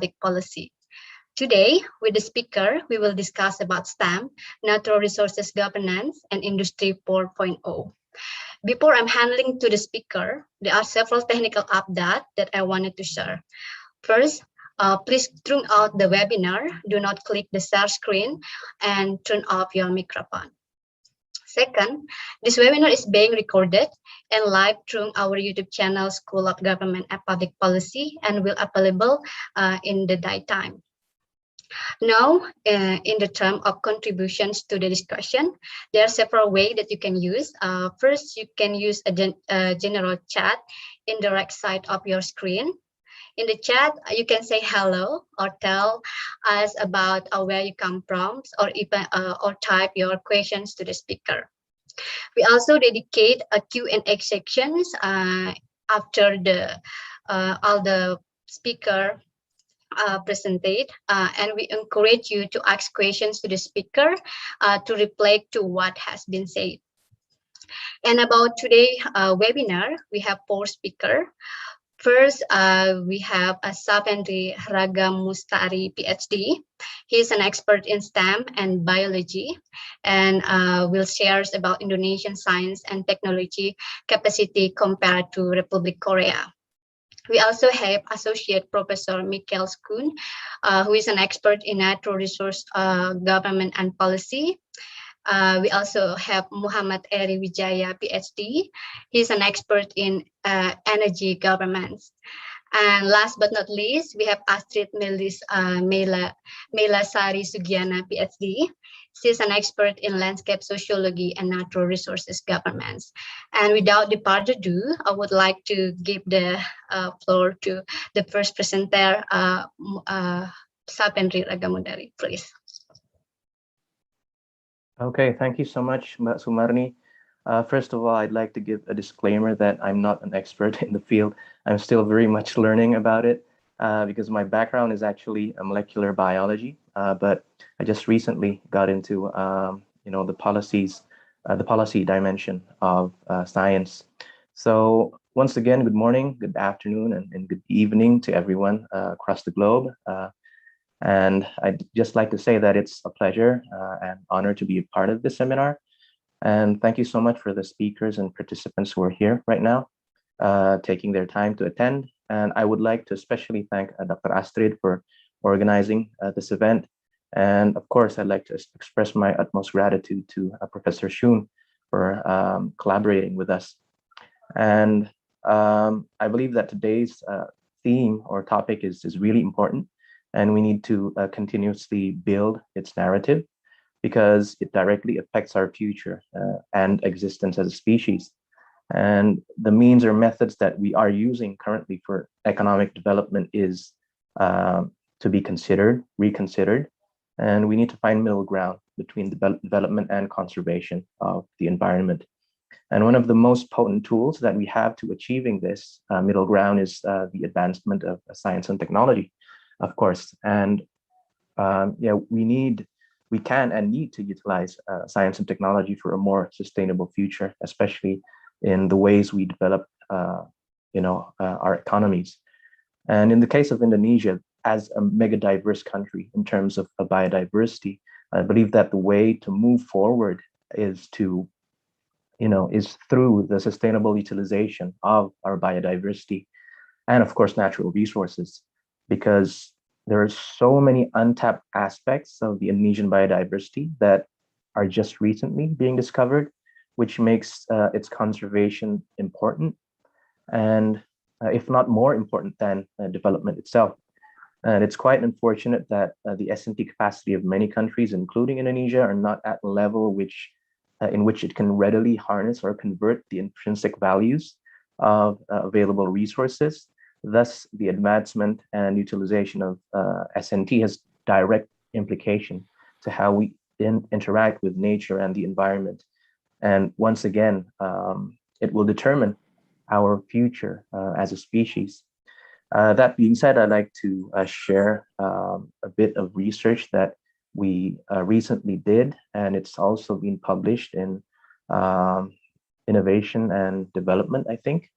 Public Policy. Today, with the speaker, we will discuss about STEM, Natural Resources Governance, and Industry 4.0. Before I'm handling to the speaker, there are several technical updates that I wanted to share. First, please turn out the webinar. Do not click the share screen and turn off your microphone. Second, this webinar is being recorded and live through our YouTube channel, School of Government and Public Policy, and will available in the daytime. Now, in the term of contributions to the discussion, there are several ways that you can use. First, you can use a general chat in the right side of your screen. In the chat, you can say hello or tell us about where you come from, or even or type your questions to the speaker. We also dedicate a Q&A sections after all the speaker presented, and we encourage you to ask questions to the speaker to reflect to what has been said. And about today's webinar, we have 4 speakers. First, we have Savendri Ragamustari, PhD. He is an expert in STEM and biology, and will share about Indonesian science and technology capacity compared to Republic Korea. We also have Associate Professor Michael Schoon, who is an expert in natural resource government and policy. We also have Muhammad Eri Wijaya, PhD. He's an expert in energy governance. And last but not least, we have Astrid Melasari Sugiana, PhD. She's an expert in landscape sociology and natural resources governance. And without the further ado, I would like to give the floor to the first presenter, Savendri Ragamundari, please. Okay, thank you so much, Mbak Sumarni. First of all, I'd like to give a disclaimer that I'm not an expert in the field. I'm still very much learning about it because my background is actually a molecular biology, but I just recently got into the policy dimension of science. So once again, good morning, good afternoon, and good evening to everyone across the globe. And I'd just like to say that it's a pleasure and honor to be a part of this seminar. And thank you so much for the speakers and participants who are here right now, taking their time to attend. And I would like to especially thank Dr. Astrid for organizing this event. And of course, I'd like to express my utmost gratitude to Professor Schoon for collaborating with us. And I believe that today's theme or topic is really important, and we need to continuously build its narrative, because it directly affects our future and existence as a species. And the means or methods that we are using currently for economic development is to be reconsidered, and we need to find middle ground between development and conservation of the environment. And one of the most potent tools that we have to achieving this middle ground is the advancement of science and technology, of course. And we can and need to utilize science and technology for a more sustainable future, especially in the ways we develop, our economies. And in the case of Indonesia, as a mega diverse country in terms of biodiversity, I believe that the way to move forward is through the sustainable utilization of our biodiversity and, of course, natural resources, because there are so many untapped aspects of the Indonesian biodiversity that are just recently being discovered, which makes its conservation important, and if not more important than development itself. And it's quite unfortunate that the S&T capacity of many countries, including Indonesia, are not at a level in which it can readily harness or convert the intrinsic values of available resources. Thus, the advancement and utilization of S&T has direct implication to how we interact with nature and the environment. And once again, it will determine our future as a species. That being said, I'd like to share a bit of research that we recently did, and it's also been published in Innovation and Development, I think.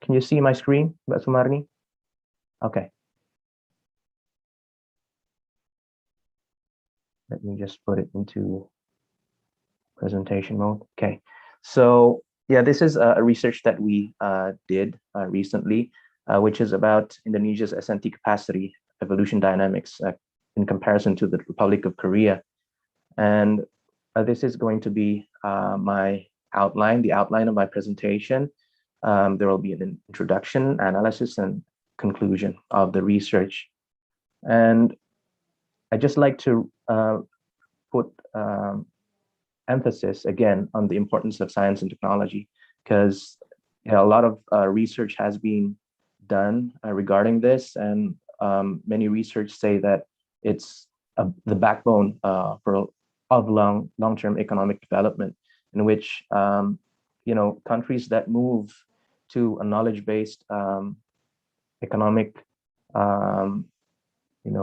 Can you see my screen, Mbak Sumarni? Okay. Let me just put it into presentation mode. Okay. So yeah, this is a research that we did recently, which is about Indonesia's S&T capacity evolution dynamics in comparison to the Republic of Korea. And this is going to be my outline, the outline of my presentation. There will be an introduction, analysis, and conclusion of the research. And I'd just like to put emphasis again on the importance of science and technology, because a lot of research has been done regarding this, and many research say that it's the backbone of long-term economic development, in which countries that move to a knowledge-based economic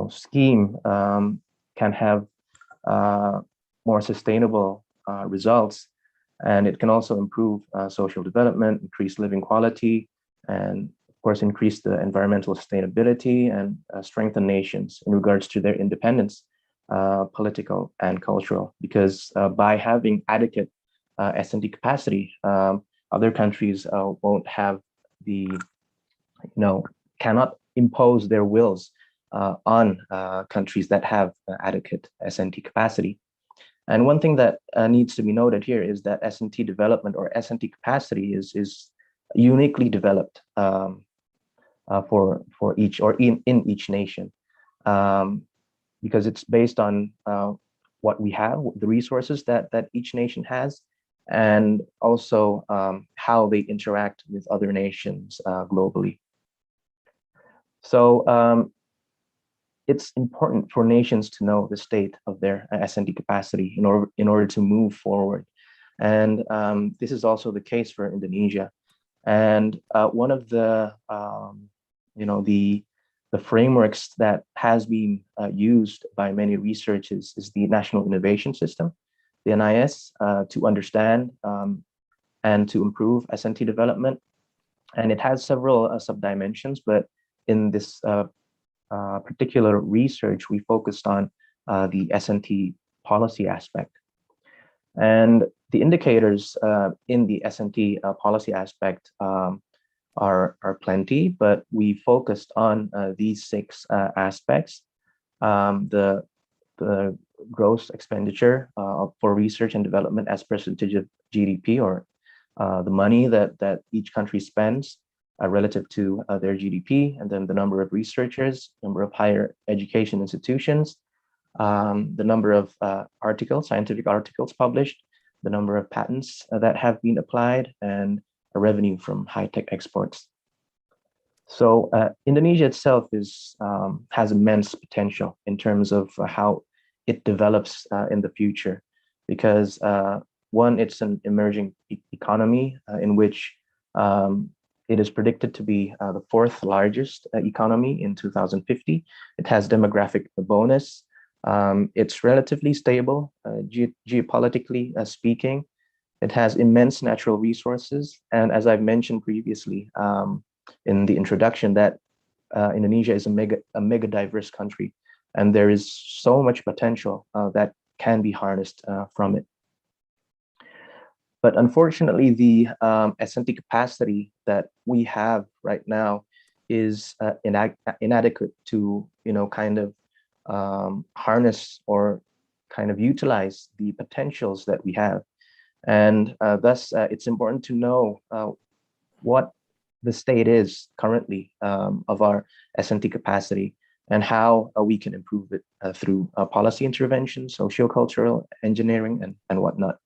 scheme can have more sustainable results, and it can also improve social development, increase living quality, and of course increase the environmental sustainability and strengthen nations in regards to their independence, political and cultural, because by having adequate S&D capacity, other countries won't have the, cannot impose their wills on countries that have adequate S&T capacity. And one thing that needs to be noted here is that S&T development or S&T capacity is uniquely developed for each or in each nation, because it's based on what we have, the resources that each nation has, and also how they interact with other nations globally. So it's important for nations to know the state of their S&D capacity in order to move forward. And this is also the case for Indonesia. And one of the the frameworks that has been used by many researchers is the National Innovation System, the NIS, to understand and to improve S&T development. And it has several subdimensions, but in this particular research, we focused on the S&T policy aspect. And the indicators in the S&T policy aspect are plenty, but we focused on these six aspects. The gross expenditure for research and development as percentage of GDP, or the money that each country spends relative to their GDP, and then the number of researchers, number of higher education institutions, the number of scientific articles published, the number of patents that have been applied, and a revenue from high-tech exports. So Indonesia itself has immense potential in terms of how it develops in the future, because one, it's an emerging economy in which it is predicted to be the fourth largest economy in 2050. It has demographic bonus. It's relatively stable, geopolitically speaking. It has immense natural resources. And as I've mentioned previously in the introduction, that Indonesia is a mega diverse country, and there is so much potential that can be harnessed from it. But unfortunately, the S&T capacity that we have right now is inadequate to, kind of harness or kind of utilize the potentials that we have. And thus, it's important to know what the state is currently of our S&T capacity, and how we can improve it through policy intervention, sociocultural engineering, and whatnot.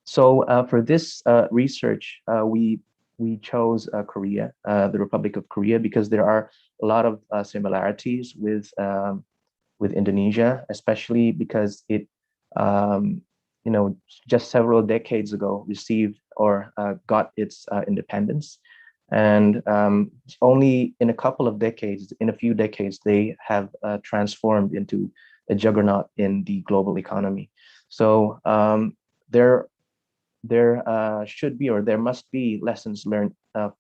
So for this research, we chose Korea, the Republic of Korea, because there are a lot of similarities with Indonesia, especially because it, just several decades ago received or got its independence, and only in a few decades, they have transformed into a juggernaut in the global economy. So there should be, or there must be, lessons learned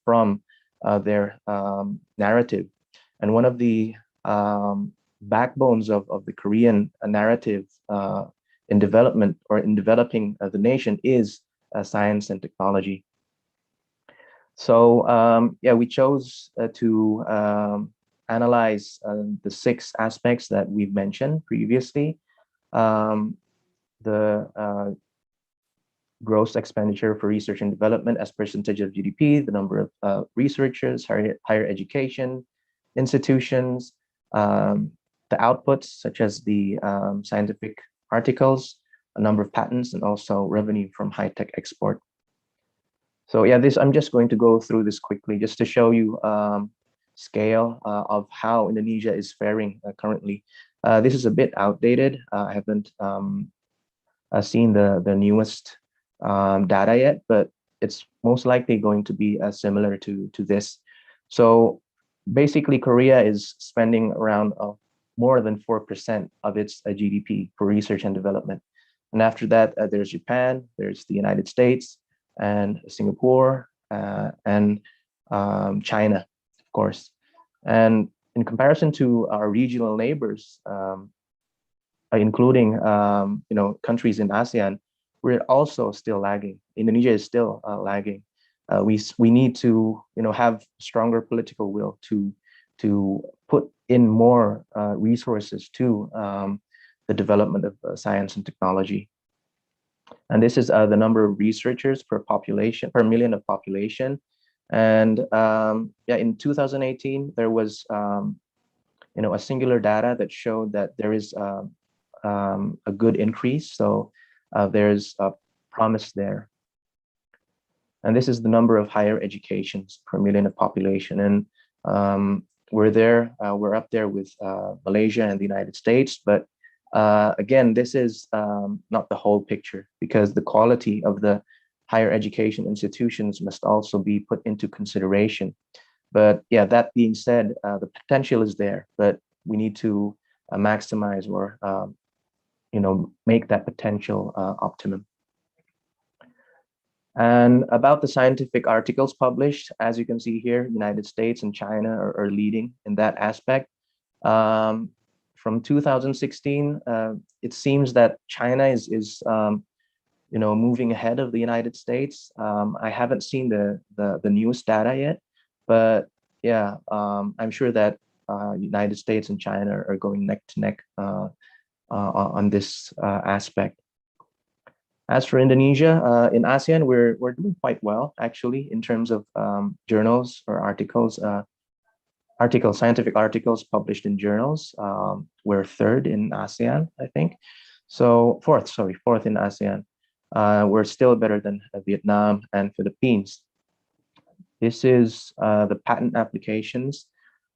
from their narrative. And one of the backbones of the Korean narrative in development, or in developing the nation, is science and technology. So yeah, we chose to analyze the 6 aspects that we've mentioned previously. The gross expenditure for research and development as percentage of GDP, the number of researchers, higher education institutions, the outputs such as the scientific articles, a number of patents, and also revenue from high-tech export. So yeah, I'm just going to go through this quickly just to show you scale of how Indonesia is faring currently. This is a bit outdated. I haven't seen the newest data yet, but it's most likely going to be similar to this. So basically, Korea is spending around more than 4% of its GDP for research and development. And after that, there's Japan, there's the United States, and Singapore, and China, of course. And in comparison to our regional neighbors, including countries in ASEAN, we're also still lagging. Indonesia is still lagging. We need to have stronger political will to put in more resources to the development of science and technology. And this is the number of researchers per million of population. And yeah, in 2018, there was a singular data that showed that there is a good increase. So there's a promise there. And this is the number of higher educations per million of population. And we're up there with Malaysia and the United States. But again, this is not the whole picture, because the quality of the higher education institutions must also be put into consideration. But yeah, that being said, the potential is there, but we need to maximize, or make that potential optimum. And about the scientific articles published, as you can see here, United States and China are leading in that aspect. From 2016, it seems that China is moving ahead of the United States. I haven't seen the newest data yet, but yeah, I'm sure that United States and China are going neck to neck on this aspect. As for Indonesia, in ASEAN, we're doing quite well, actually, in terms of journals or articles, scientific articles published in journals. We're 3rd in ASEAN, I think. So 4th in ASEAN. We're still better than Vietnam and Philippines. This is the patent applications.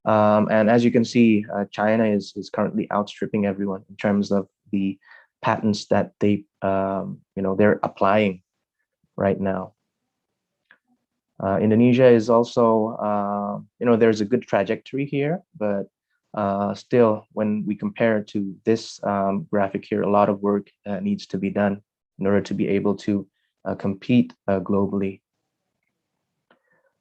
And as you can see, China is currently outstripping everyone in terms of the patents that they're applying right now. Indonesia is also, there's a good trajectory here, but still, when we compare to this graphic here, a lot of work needs to be done in order to be able to compete globally.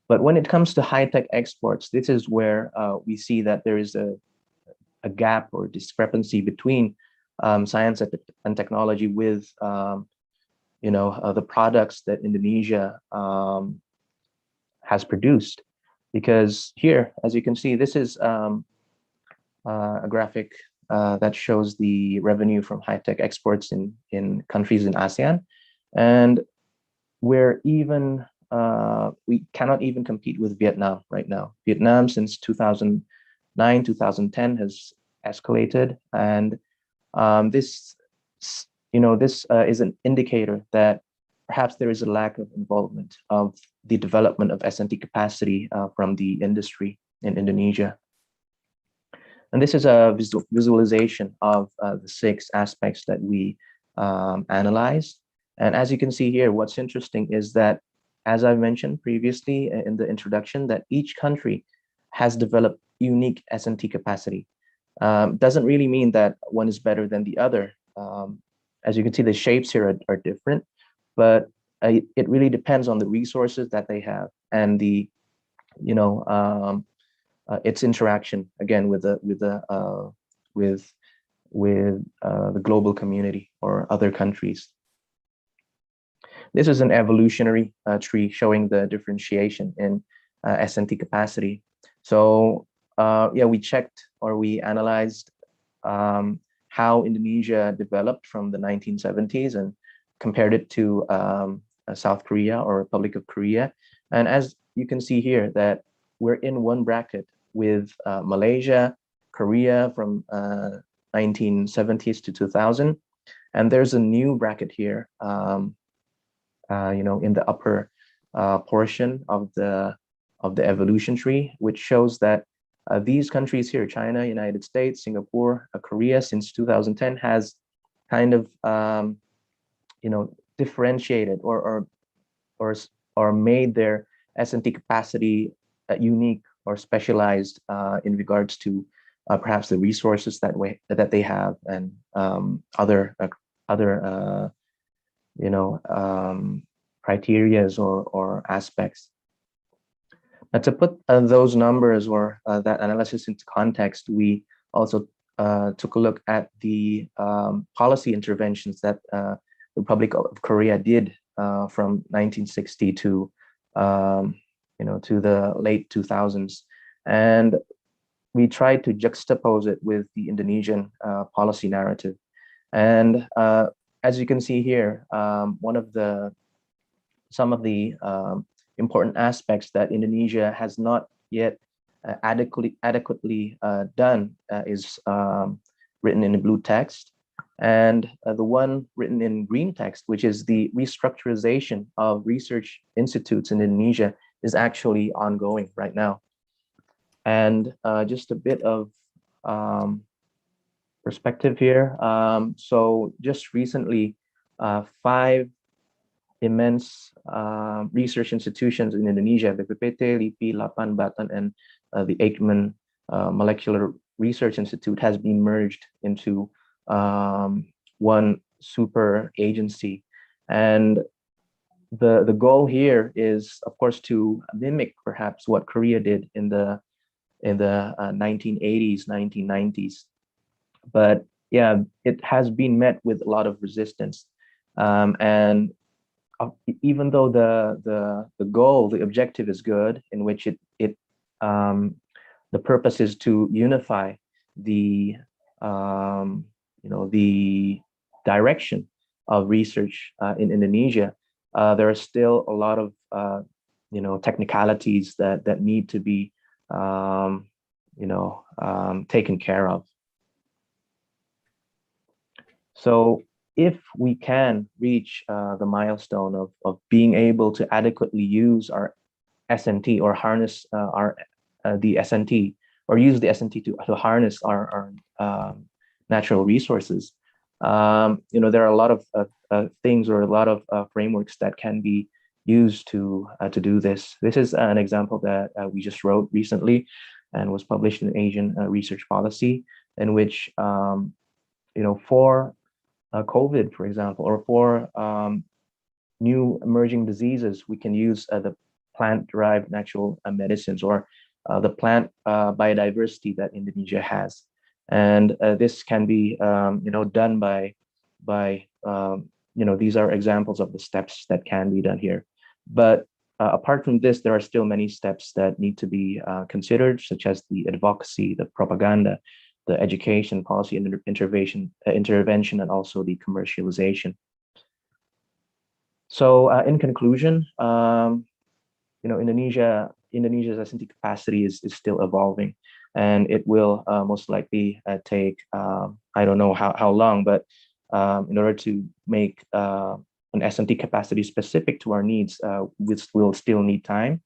But when it comes to high-tech exports, this is where we see that there is a gap or discrepancy between science and technology with the products that Indonesia has produced. Because here, as you can see, this is a graphic that shows the revenue from high-tech exports in countries in ASEAN, and we cannot even compete with Vietnam right now. Vietnam, since 2009, 2010, has escalated, and this is an indicator that perhaps there is a lack of involvement of the development of S&T capacity from the industry in Indonesia. And this is a visualization of the 6 aspects that we analyzed. And as you can see here, what's interesting is that, as I mentioned previously in the introduction, that each country has developed unique S&T capacity. Doesn't really mean that one is better than the other. As you can see, the shapes here are different, but it really depends on the resources that they have and the, you know, its interaction again with with the global community or other countries. This is an evolutionary tree showing the differentiation in S&T capacity. So yeah, we checked or we analyzed how Indonesia developed from the 1970s and compared it to South Korea or Republic of Korea. And as you can see here that we're in one bracket with Malaysia, Korea from 1970s to 2000. And there's a new bracket here, you know, in the upper portion of the evolution tree, which shows that these countries here, China, United States, Singapore, Korea, since 2010 has kind of, you know, differentiated or made their S&T capacity unique or specialized in regards to perhaps the resources that they have and other you know, criterias or aspects. Now, to put those numbers or that analysis into context, we also took a look at the policy interventions that the Republic of Korea did from 1960 to you know, to the late 2000s, and we tried to juxtapose it with the Indonesian policy narrative. And as you can see here, some of the important aspects that Indonesia has not yet adequately done is written in blue text, and the one written in green text, which is the restructurization of research institutes in Indonesia, is actually ongoing right now. And just a bit of perspective here. So just recently, 5 immense research institutions in Indonesia, the BPPT, LIPI, Lapan, Batan, and the Aikman Molecular Research Institute has been merged into one super agency. And the goal here is, of course, to mimic perhaps what Korea did in the 1980s, 1990s. But yeah, it has been met with a lot of resistance. And even though the goal, the objective is good, in which the purpose is to unify the you know, the direction of research in Indonesia, there are still a lot of you know, technicalities that need to be you know, taken care of. So if we can reach the milestone of being able to adequately use our S&T or harness the S&T or use the S&T to harness our natural resources, you know, there are a lot of things or a lot of frameworks that can be used to do this. This is an example that we just wrote recently and was published in Asian Research Policy, in which you know, for COVID, for example, or for new emerging diseases, we can use the plant-derived natural medicines or the plant biodiversity that Indonesia has. And this can be you know, done by you know, these are examples of the steps that can be done here. But apart from this, there are still many steps that need to be considered, such as the advocacy, the propaganda, the education, policy and intervention, and also the commercialization. So in conclusion, you know, Indonesia's S&T capacity is still evolving, and it will most likely take I don't know how long, but in order to make an S&T capacity specific to our needs, we'll still need time.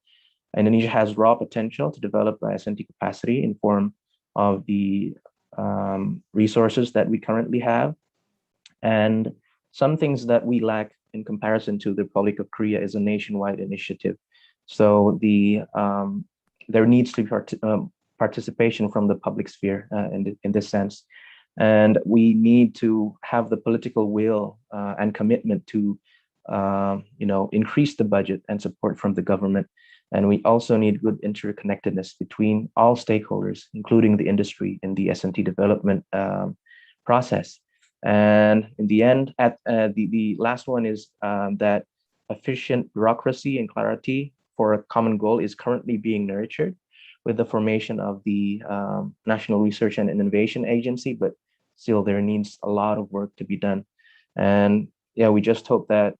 Indonesia has raw potential to develop S&T capacity in form of the resources that we currently have. And some things that we lack in comparison to the Republic of Korea is a nationwide initiative. So there needs to be participation from the public sphere in this sense. And we need to have the political will and commitment to increase the budget and support from the government. And we also need good interconnectedness between all stakeholders, including the industry in the S&T development process. And in the end, the last one is that efficient bureaucracy and clarity for a common goal is currently being nurtured with the formation of the National Research and Innovation Agency, but still there needs a lot of work to be done. And yeah, we just hope that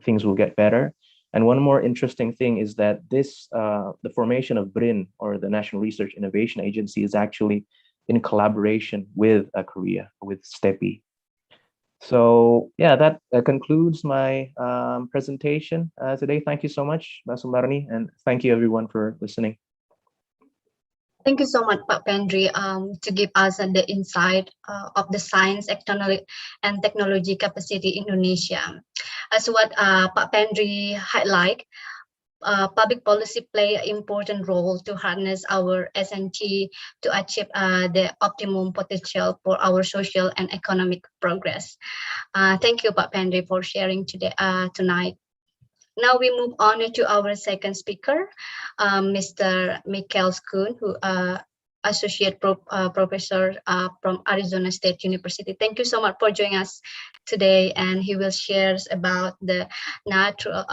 things will get better. And one more interesting thing is that the formation of BRIN, or the National Research Innovation Agency, is actually in collaboration with Korea, with STEPI. So yeah, that concludes my presentation today. Thank you so much, Mbak Sumarni, and thank you everyone for listening. Thank you so much, Pak Pendry, to give us the insight of the science, and technology capacity in Indonesia. As what Pak Pendry highlight, public policy play an important role to harness our S&T to achieve the optimum potential for our social and economic progress. Thank you, Pak Pendry, for sharing today tonight. Now we move on to our second speaker, Mr. Michael Schoon, who Associate Professor from Arizona State University. Thank you so much for joining us today, and he will share about the natural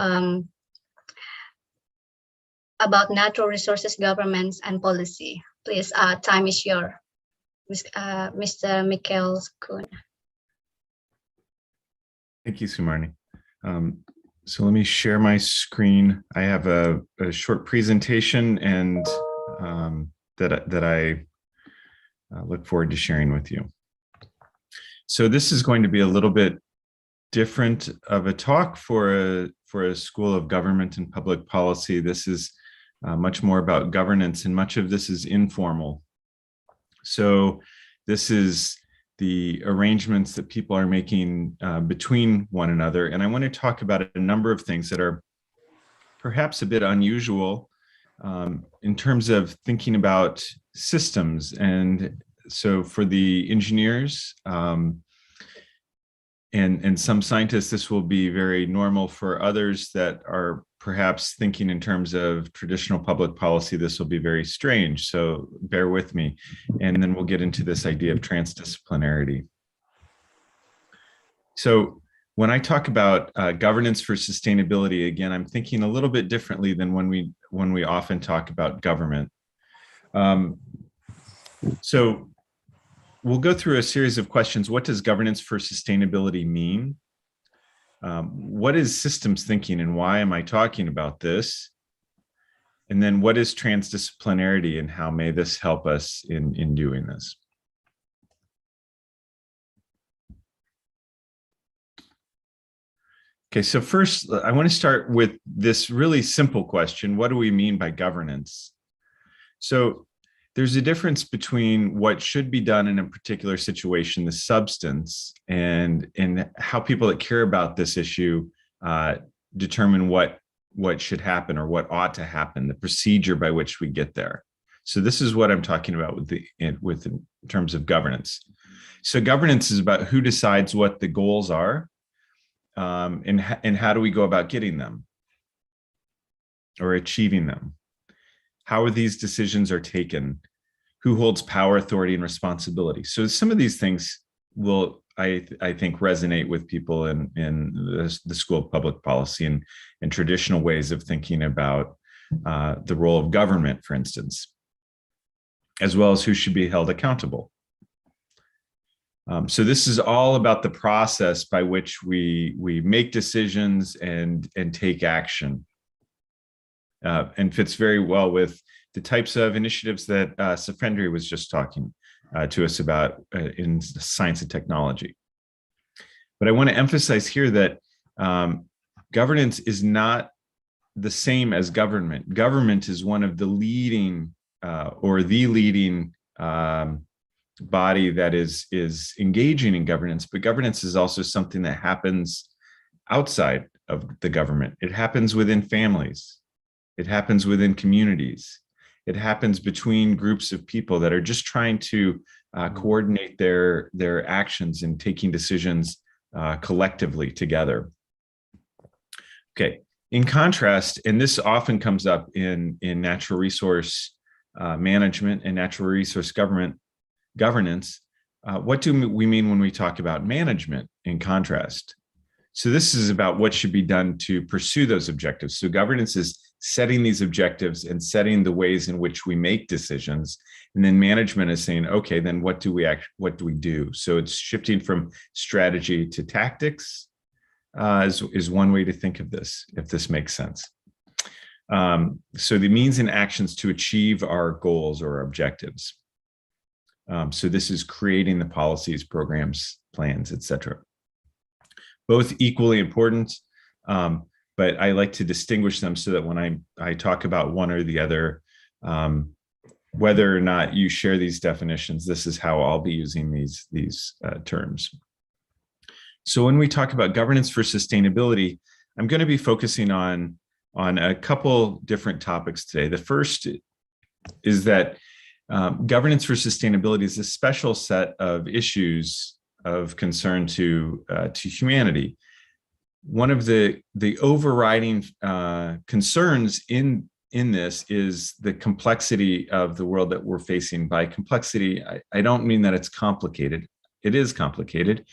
resources governance and policy. Please, time is yours, Mr. Michael Schoon. Thank you, Sumarni. So let me share my screen. I have a short presentation and that I look forward to sharing with you. So this is going to be a little bit different of a talk for a School of Government and Public Policy. This is much more about governance, and much of this is informal. So this is the arrangements that people are making between one another. And I want to talk about a number of things that are perhaps a bit unusual in terms of thinking about systems. And so for the engineers and some scientists, this will be very normal. For others that are perhaps thinking in terms of traditional public policy, this will be very strange. So bear with me. And then we'll get into this idea of transdisciplinarity. So when I talk about governance for sustainability, again, I'm thinking a little bit differently than when we often talk about government. So we'll go through a series of questions. What does governance for sustainability mean? What is systems thinking, and why am I talking about this? And then what is transdisciplinarity, and how may this help us in doing this? Okay, so first, I want to start with this really simple question. What do we mean by governance? So there's a difference between what should be done in a particular situation, the substance, and how people that care about this issue determine what should happen or what ought to happen, the procedure by which we get there. So this is what I'm talking about in terms of governance. So governance is about who decides what the goals are, and how do we go about getting them or achieving them. How are these decisions are taken? Who holds power, authority, and responsibility? So some of these things will, I think, resonate with people in the School of Public Policy and traditional ways of thinking about the role of government, for instance, as well as who should be held accountable. So this is all about the process by which we make decisions and take action. And fits very well with the types of initiatives that Safendri was just talking to us about in science and technology. But I want to emphasize here that governance is not the same as government. Government is one of the leading or the leading body that is engaging in governance, but governance is also something that happens outside of the government. It happens within families. It happens within communities. It happens between groups of people that are just trying to coordinate their actions and taking decisions collectively together. Okay. In contrast, and this often comes up in natural resource management and natural resource governance, what do we mean when we talk about management in contrast? So this is about what should be done to pursue those objectives. So governance is setting these objectives and setting the ways in which we make decisions. And then management is saying, okay, then what do we do? So it's shifting from strategy to tactics is one way to think of this, if this makes sense. So the means and actions to achieve our goals or objectives. So this is creating the policies, programs, plans, etc. Both equally important, but I like to distinguish them so that when I talk about one or the other, whether or not you share these definitions, this is how I'll be using these terms. So when we talk about governance for sustainability, I'm going to be focusing on a couple different topics today. The first is that governance for sustainability is a special set of issues of concern to humanity. One of the overriding concerns in this is the complexity of the world that we're facing. By complexity, I don't mean that it's complicated. It is complicated,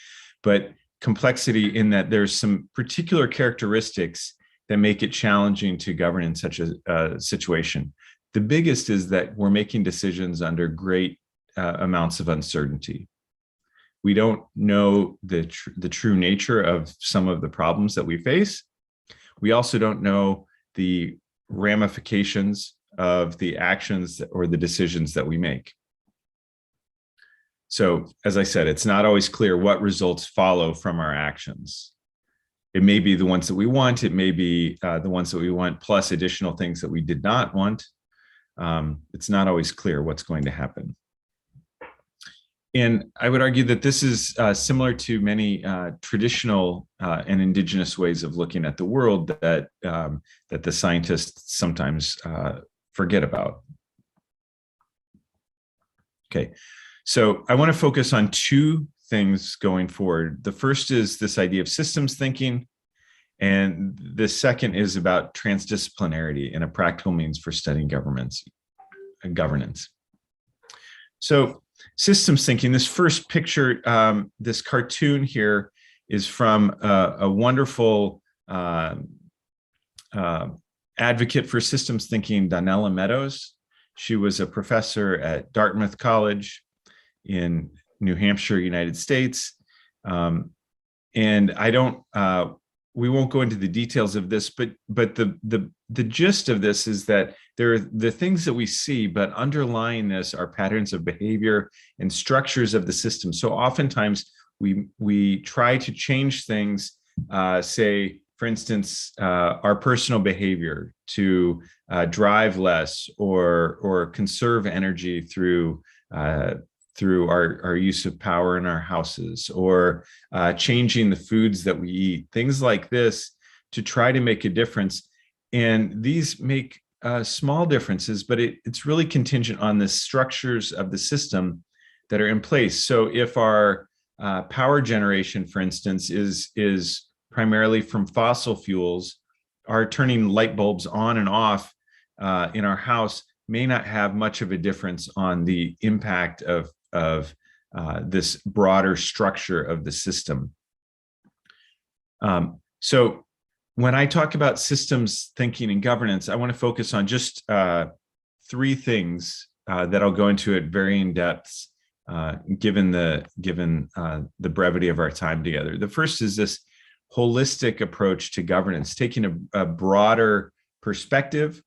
but complexity in that there's some particular characteristics that make it challenging to govern in such a situation. The biggest is that we're making decisions under great amounts of uncertainty. We don't know the true nature of some of the problems that we face. We also don't know the ramifications of the actions or the decisions that we make. So, as I said, it's not always clear what results follow from our actions. It may be the ones that we want. It may be the ones that we want plus additional things that we did not want. It's not always clear what's going to happen. And I would argue that this is similar to many traditional and indigenous ways of looking at the world that the scientists sometimes forget about. Okay, so I want to focus on two things going forward. The first is this idea of systems thinking, and the second is about transdisciplinarity and a practical means for studying governance. So systems thinking, this first picture, this cartoon here is from a wonderful advocate for systems thinking, Donella Meadows. She was a professor at Dartmouth College in New Hampshire, United States. And we won't go into the details of this, but the gist of this is that there are the things that we see, but underlying this are patterns of behavior and structures of the system. So oftentimes we try to change things, say, for instance, our personal behavior to drive less or conserve energy through our use of power in our houses, or changing the foods that we eat, things like this, to try to make a difference. And these make small differences, but it's really contingent on the structures of the system that are in place. So if our power generation, for instance, is primarily from fossil fuels, our turning light bulbs on and off in our house may not have much of a difference on the impact of this broader structure of the system. So when I talk about systems thinking and governance, I want to focus on just three things that I'll go into at varying depths, given the brevity of our time together. The first is this holistic approach to governance, taking a broader perspective,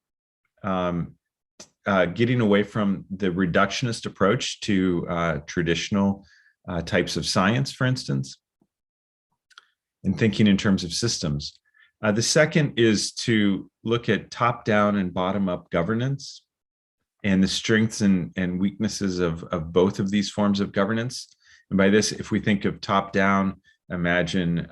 getting away from the reductionist approach to traditional types of science, for instance, and thinking in terms of systems. The second is to look at top-down and bottom-up governance and the strengths and weaknesses of both of these forms of governance. And by this, if we think of top-down, imagine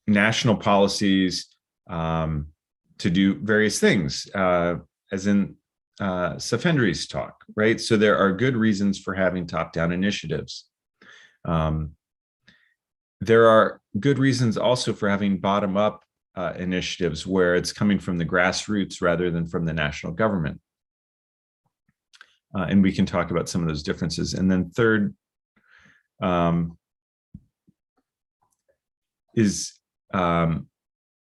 national policies to do various things, as in Safendri's talk, right? So there are good reasons for having top-down initiatives. there are good reasons also for having bottom-up initiatives where it's coming from the grassroots rather than from the national government. And we can talk about some of those differences. And then third is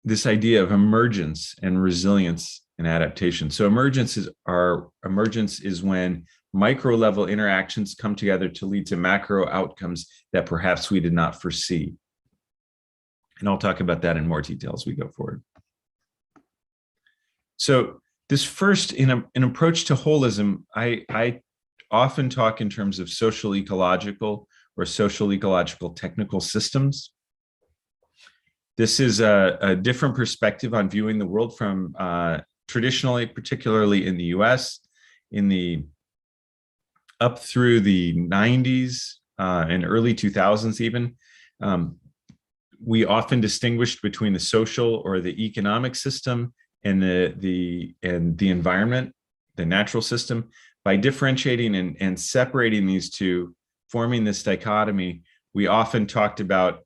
this idea of emergence and resilience and adaptation. So emergence is when micro level interactions come together to lead to macro outcomes that perhaps we did not foresee. And I'll talk about that in more detail as we go forward. So this first, in an approach to holism, I often talk in terms of social ecological or social ecological technical systems. This is a different perspective on viewing the world from traditionally, particularly in the US, up through the 90s and early 2000s even. We often distinguished between the social or the economic system and the environment, the natural system. By differentiating and separating these two, forming this dichotomy, we often talked about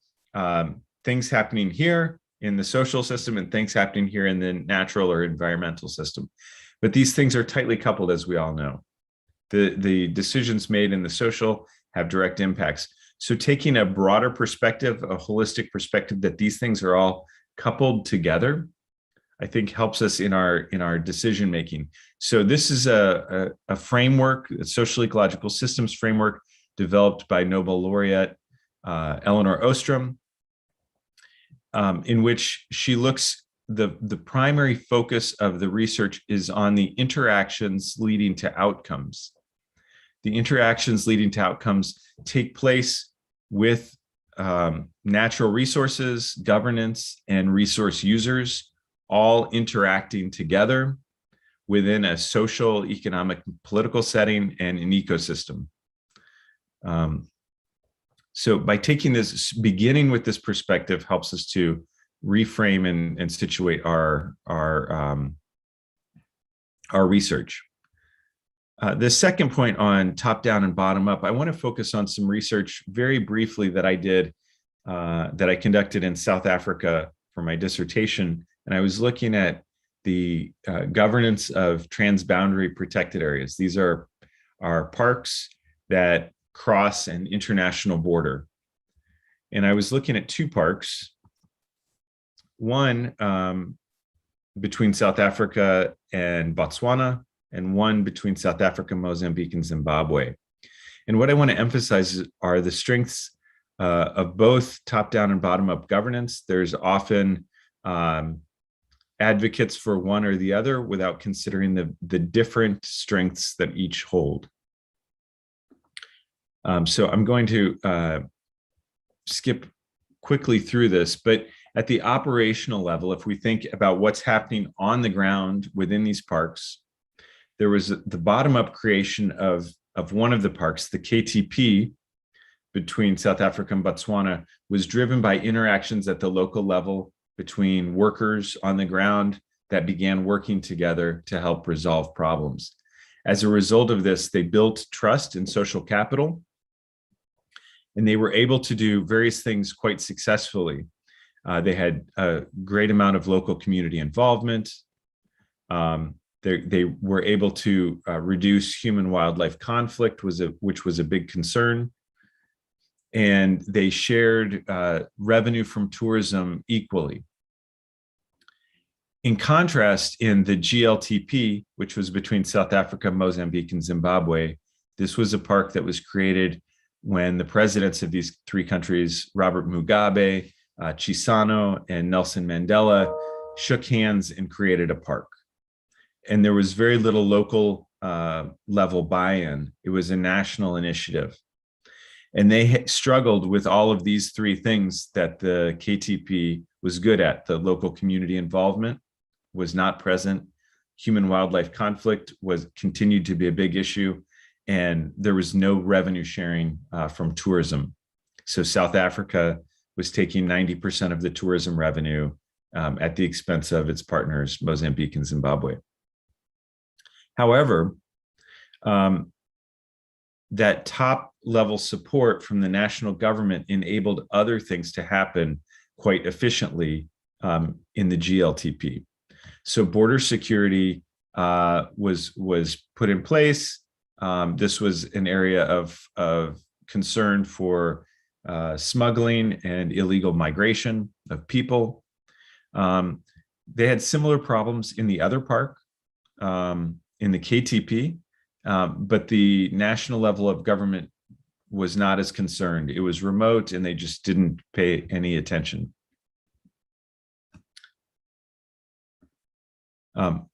things happening here in the social system and things happening here in the natural or environmental system. But these things are tightly coupled, as we all know. The decisions made in the social have direct impacts. So taking a broader perspective, a holistic perspective that these things are all coupled together, I think helps us in our decision making. So this is a framework, a social ecological systems framework developed by Nobel laureate Elinor Ostrom, in which she looks, the primary focus of the research is on the interactions leading to outcomes. The interactions leading to outcomes take place with natural resources, governance, and resource users, all interacting together within a social, economic, political setting and an ecosystem. So by taking this, beginning with this perspective helps us to reframe and situate our research. The second point on top down and bottom up, I want to focus on some research very briefly that I did, that I conducted in South Africa for my dissertation. And I was looking at the governance of transboundary protected areas. These are parks that cross an international border. And I was looking at two parks, one between South Africa and Botswana, and one between South Africa, Mozambique, and Zimbabwe. And what I want to emphasize are the strengths of both top-down and bottom-up governance. There's often advocates for one or the other without considering the different strengths that each hold. So I'm going to skip quickly through this, but at the operational level, if we think about what's happening on the ground within these parks, there was the bottom-up creation of one of the parks, the KTP, between South Africa and Botswana, was driven by interactions at the local level between workers on the ground that began working together to help resolve problems. As a result of this, they built trust and social capital, and they were able to do various things quite successfully. They had a great amount of local community involvement. They were able to reduce human-wildlife conflict, which was a big concern. And they shared revenue from tourism equally. In contrast, in the GLTP, which was between South Africa, Mozambique, and Zimbabwe, this was a park that was created when the presidents of these three countries, Robert Mugabe, Chissano, and Nelson Mandela, shook hands and created a park. And there was very little local level buy-in. It was a national initiative. And they struggled with all of these three things that the KTP was good at. The local community involvement was not present. Human-wildlife conflict continued to be a big issue. And there was no revenue sharing from tourism. So South Africa was taking 90% of the tourism revenue at the expense of its partners, Mozambique and Zimbabwe. However, that top level support from the national government enabled other things to happen quite efficiently in the GLTP. So border security was put in place. This was an area of concern for smuggling and illegal migration of people. They had similar problems in the other park, in the KTP, but the national level of government was not as concerned. It was remote and they just didn't pay any attention.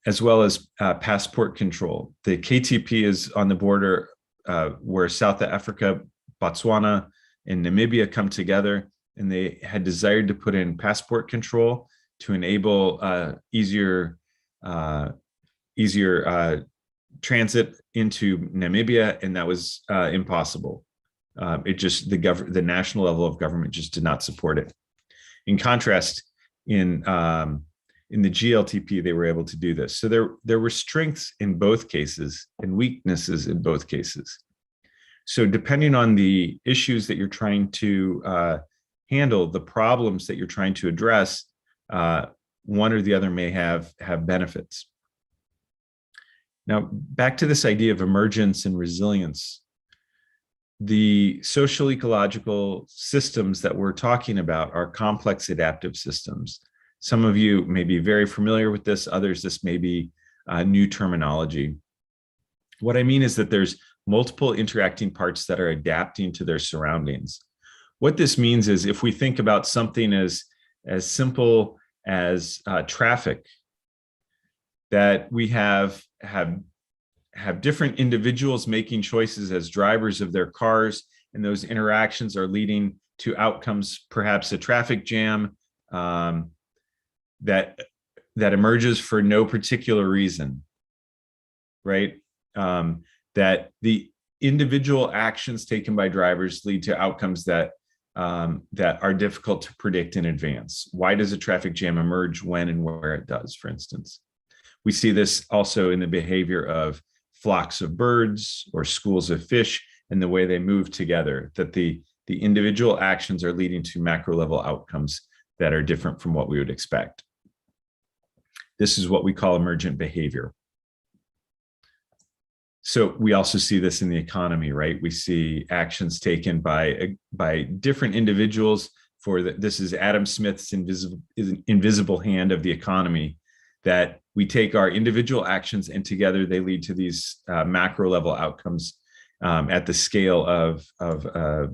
As well as passport control. The KTP is on the border where South Africa, Botswana, and Namibia come together, and they had desired to put in passport control to enable easier transit into Namibia, and that was impossible. The national level of government just did not support it. In contrast, in the GLTP, they were able to do this. So there were strengths in both cases and weaknesses in both cases. So depending on the issues that you're trying to handle, the problems that you're trying to address, one or the other may have benefits. Now, back to this idea of emergence and resilience. The social ecological systems that we're talking about are complex adaptive systems. Some of you may be very familiar with this, others, this may be new terminology. What I mean is that there's multiple interacting parts that are adapting to their surroundings. What this means is if we think about something as simple as traffic, that we have different individuals making choices as drivers of their cars, and those interactions are leading to outcomes, perhaps a traffic jam, that emerges for no particular reason, right? That the individual actions taken by drivers lead to outcomes that are difficult to predict in advance. Why does a traffic jam emerge when and where it does, for instance? We see this also in the behavior of flocks of birds or schools of fish and the way they move together, that the individual actions are leading to macro level outcomes that are different from what we would expect. This is what we call emergent behavior. So we also see this in the economy, right? We see actions taken by different individuals this is Adam Smith's invisible hand of the economy, that we take our individual actions and together they lead to these macro level outcomes at the scale of a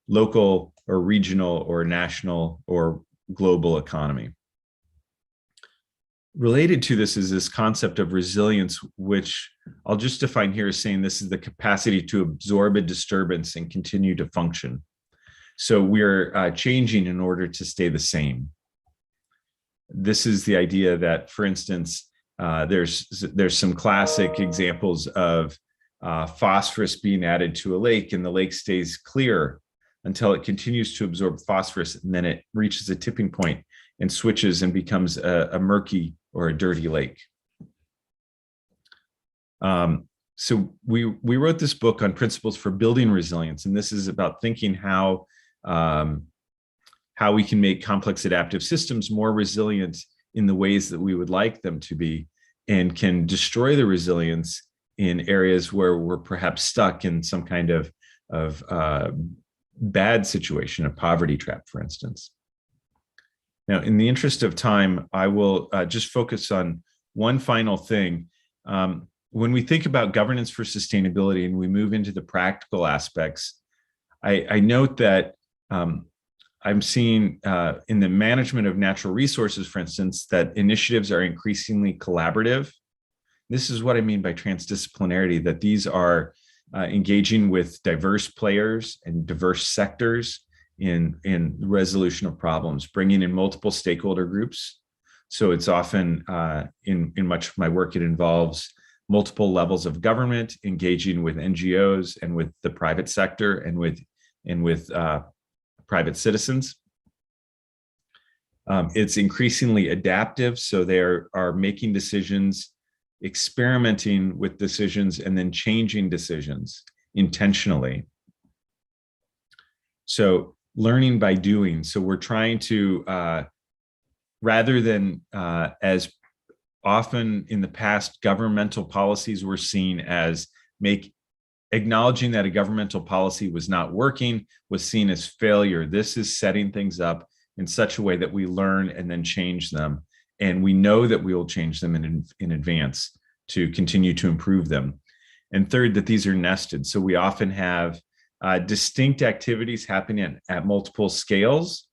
local or regional or national or global economy. Related to this is this concept of resilience, which I'll just define here as saying this is the capacity to absorb a disturbance and continue to function. So we're changing in order to stay the same. This is the idea that, for instance, there's some classic examples of phosphorus being added to a lake, and the lake stays clear until it continues to absorb phosphorus, and then it reaches a tipping point and switches and becomes a murky or a dirty lake. So we wrote this book on principles for building resilience, and this is about thinking how we can make complex adaptive systems more resilient in the ways that we would like them to be, and can destroy the resilience in areas where we're perhaps stuck in some kind of bad situation, a poverty trap, for instance. Now, in the interest of time, I will just focus on one final thing. When we think about governance for sustainability and we move into the practical aspects, I note that I'm seeing in the management of natural resources, for instance, that initiatives are increasingly collaborative. This is what I mean by transdisciplinarity, that these are engaging with diverse players and diverse sectors in the resolution of problems, bringing in multiple stakeholder groups. So it's often in much of my work, it involves multiple levels of government engaging with NGOs and with the private sector and with private citizens. It's increasingly adaptive, so they are making decisions experimenting with decisions, and then changing decisions intentionally. So learning by doing. So we're trying to, rather than as often in the past, governmental policies were seen as acknowledging that a governmental policy was not working was seen as failure. This is setting things up in such a way that we learn and then change them. And we know that we will change them in advance to continue to improve them. And third, that these are nested. So we often have distinct activities happening at multiple scales,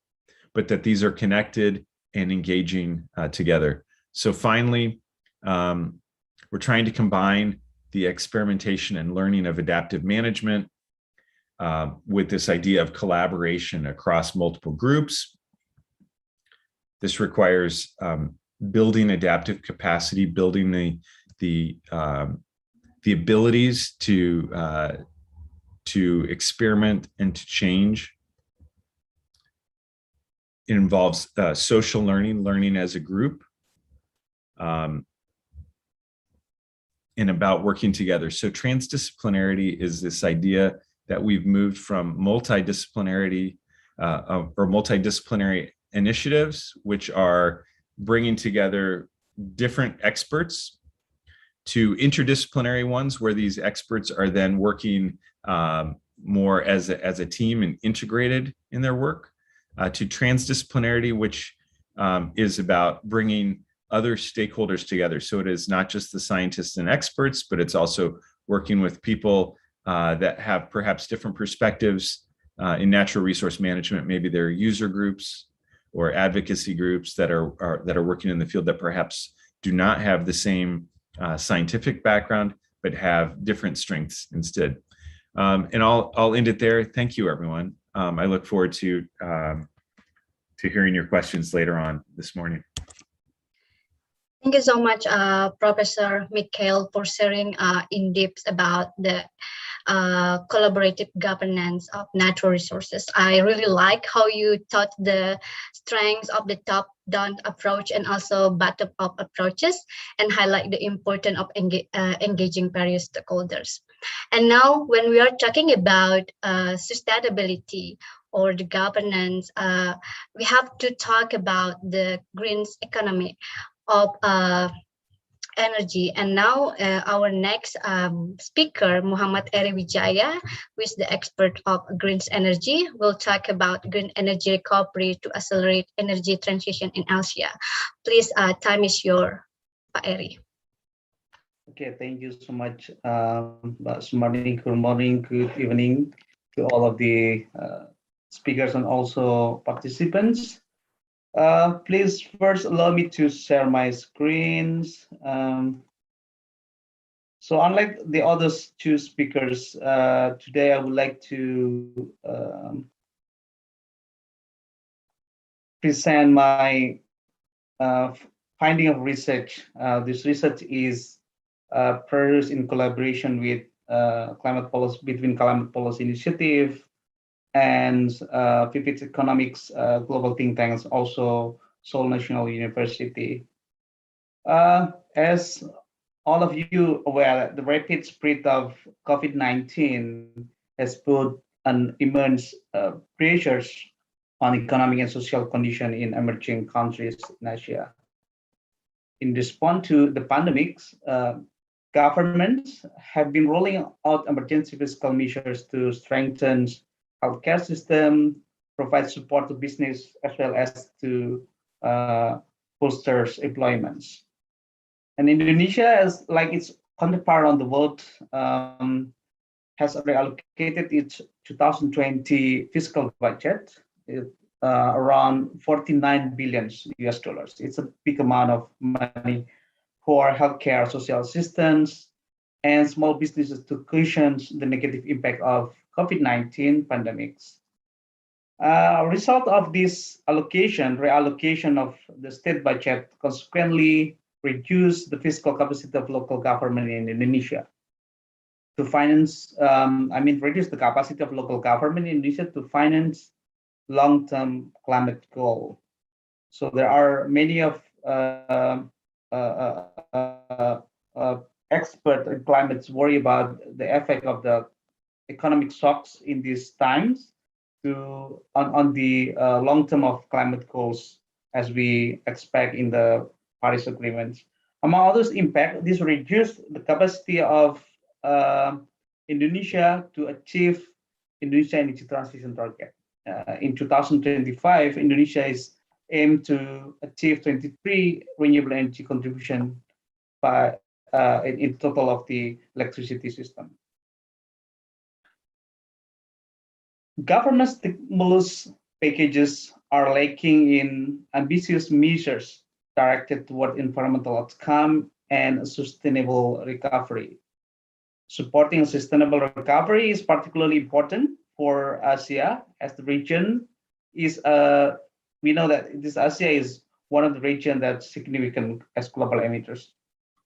but that these are connected and engaging together. So finally, we're trying to combine the experimentation and learning of adaptive management with this idea of collaboration across multiple groups. This requires building adaptive capacity, building the abilities to experiment and to change. It involves social learning as a group, and about working together. So transdisciplinarity is this idea that we've moved from multidisciplinarity or multidisciplinary initiatives, which are bringing together different experts, to interdisciplinary ones where these experts are then working more as a team and integrated in their work, to transdisciplinarity, which is about bringing other stakeholders together. So it is not just the scientists and experts, but it's also working with people that have perhaps different perspectives in natural resource management. Maybe they're user groups or advocacy groups that are working in the field that perhaps do not have the same scientific background, but have different strengths instead. And I'll end it there. Thank you, everyone. I look forward to hearing your questions later on this morning. Thank you so much, Professor Mikhail, for sharing in depth about the collaborative governance of natural resources. I really like how you taught the strengths of the top-down approach and also bottom-up approaches, and highlight the importance of engaging various stakeholders. And now, when we are talking about sustainability or the governance, we have to talk about the green economy of energy. And now our next speaker, Muhammad Eri Wijaya, who is the expert of green energy, will talk about green energy recovery to accelerate energy transition in Asia. Please, time is yours, Pak Eri. Okay, thank you so much, Mbak Sumarni. Good morning, good evening to all of the speakers and also participants. Please first allow me to share my screens. So unlike the other two speakers, today I would like to present my finding of research. This research is produced in collaboration with Climate Policy Initiative and Vivid Economics Global Think Tanks, also Seoul National University. As all of you aware, the rapid spread of COVID-19 has put an immense pressures on economic and social condition in emerging countries in Asia. In response to the pandemics, governments have been rolling out emergency fiscal measures to strengthen healthcare system, provide support to business, as well as to bolster employments. And Indonesia, as like its counterpart on the world, has reallocated its 2020 fiscal budget around 49 billion US dollars. It's a big amount of money for healthcare, social assistance, and small businesses to cushion the negative impact of COVID-19 pandemics. Result of this reallocation of the state budget consequently reduced the fiscal capacity of local government in Indonesia to finance, reduce the capacity of local government in Indonesia to finance long-term climate goal. So there are many of experts in climate worry about the effect of the economic shocks in these times on the long term of climate goals as we expect in the Paris Agreement. Among others impact, this reduced the capacity of Indonesia to achieve Indonesia energy transition target. In 2025, Indonesia is aimed to achieve 23 renewable energy contribution by in total of the electricity system. Government stimulus packages are lacking in ambitious measures directed toward environmental outcome and sustainable recovery. Supporting a sustainable recovery is particularly important for Asia, as the region is we know that this Asia is one of the regions that's significant as global emitters.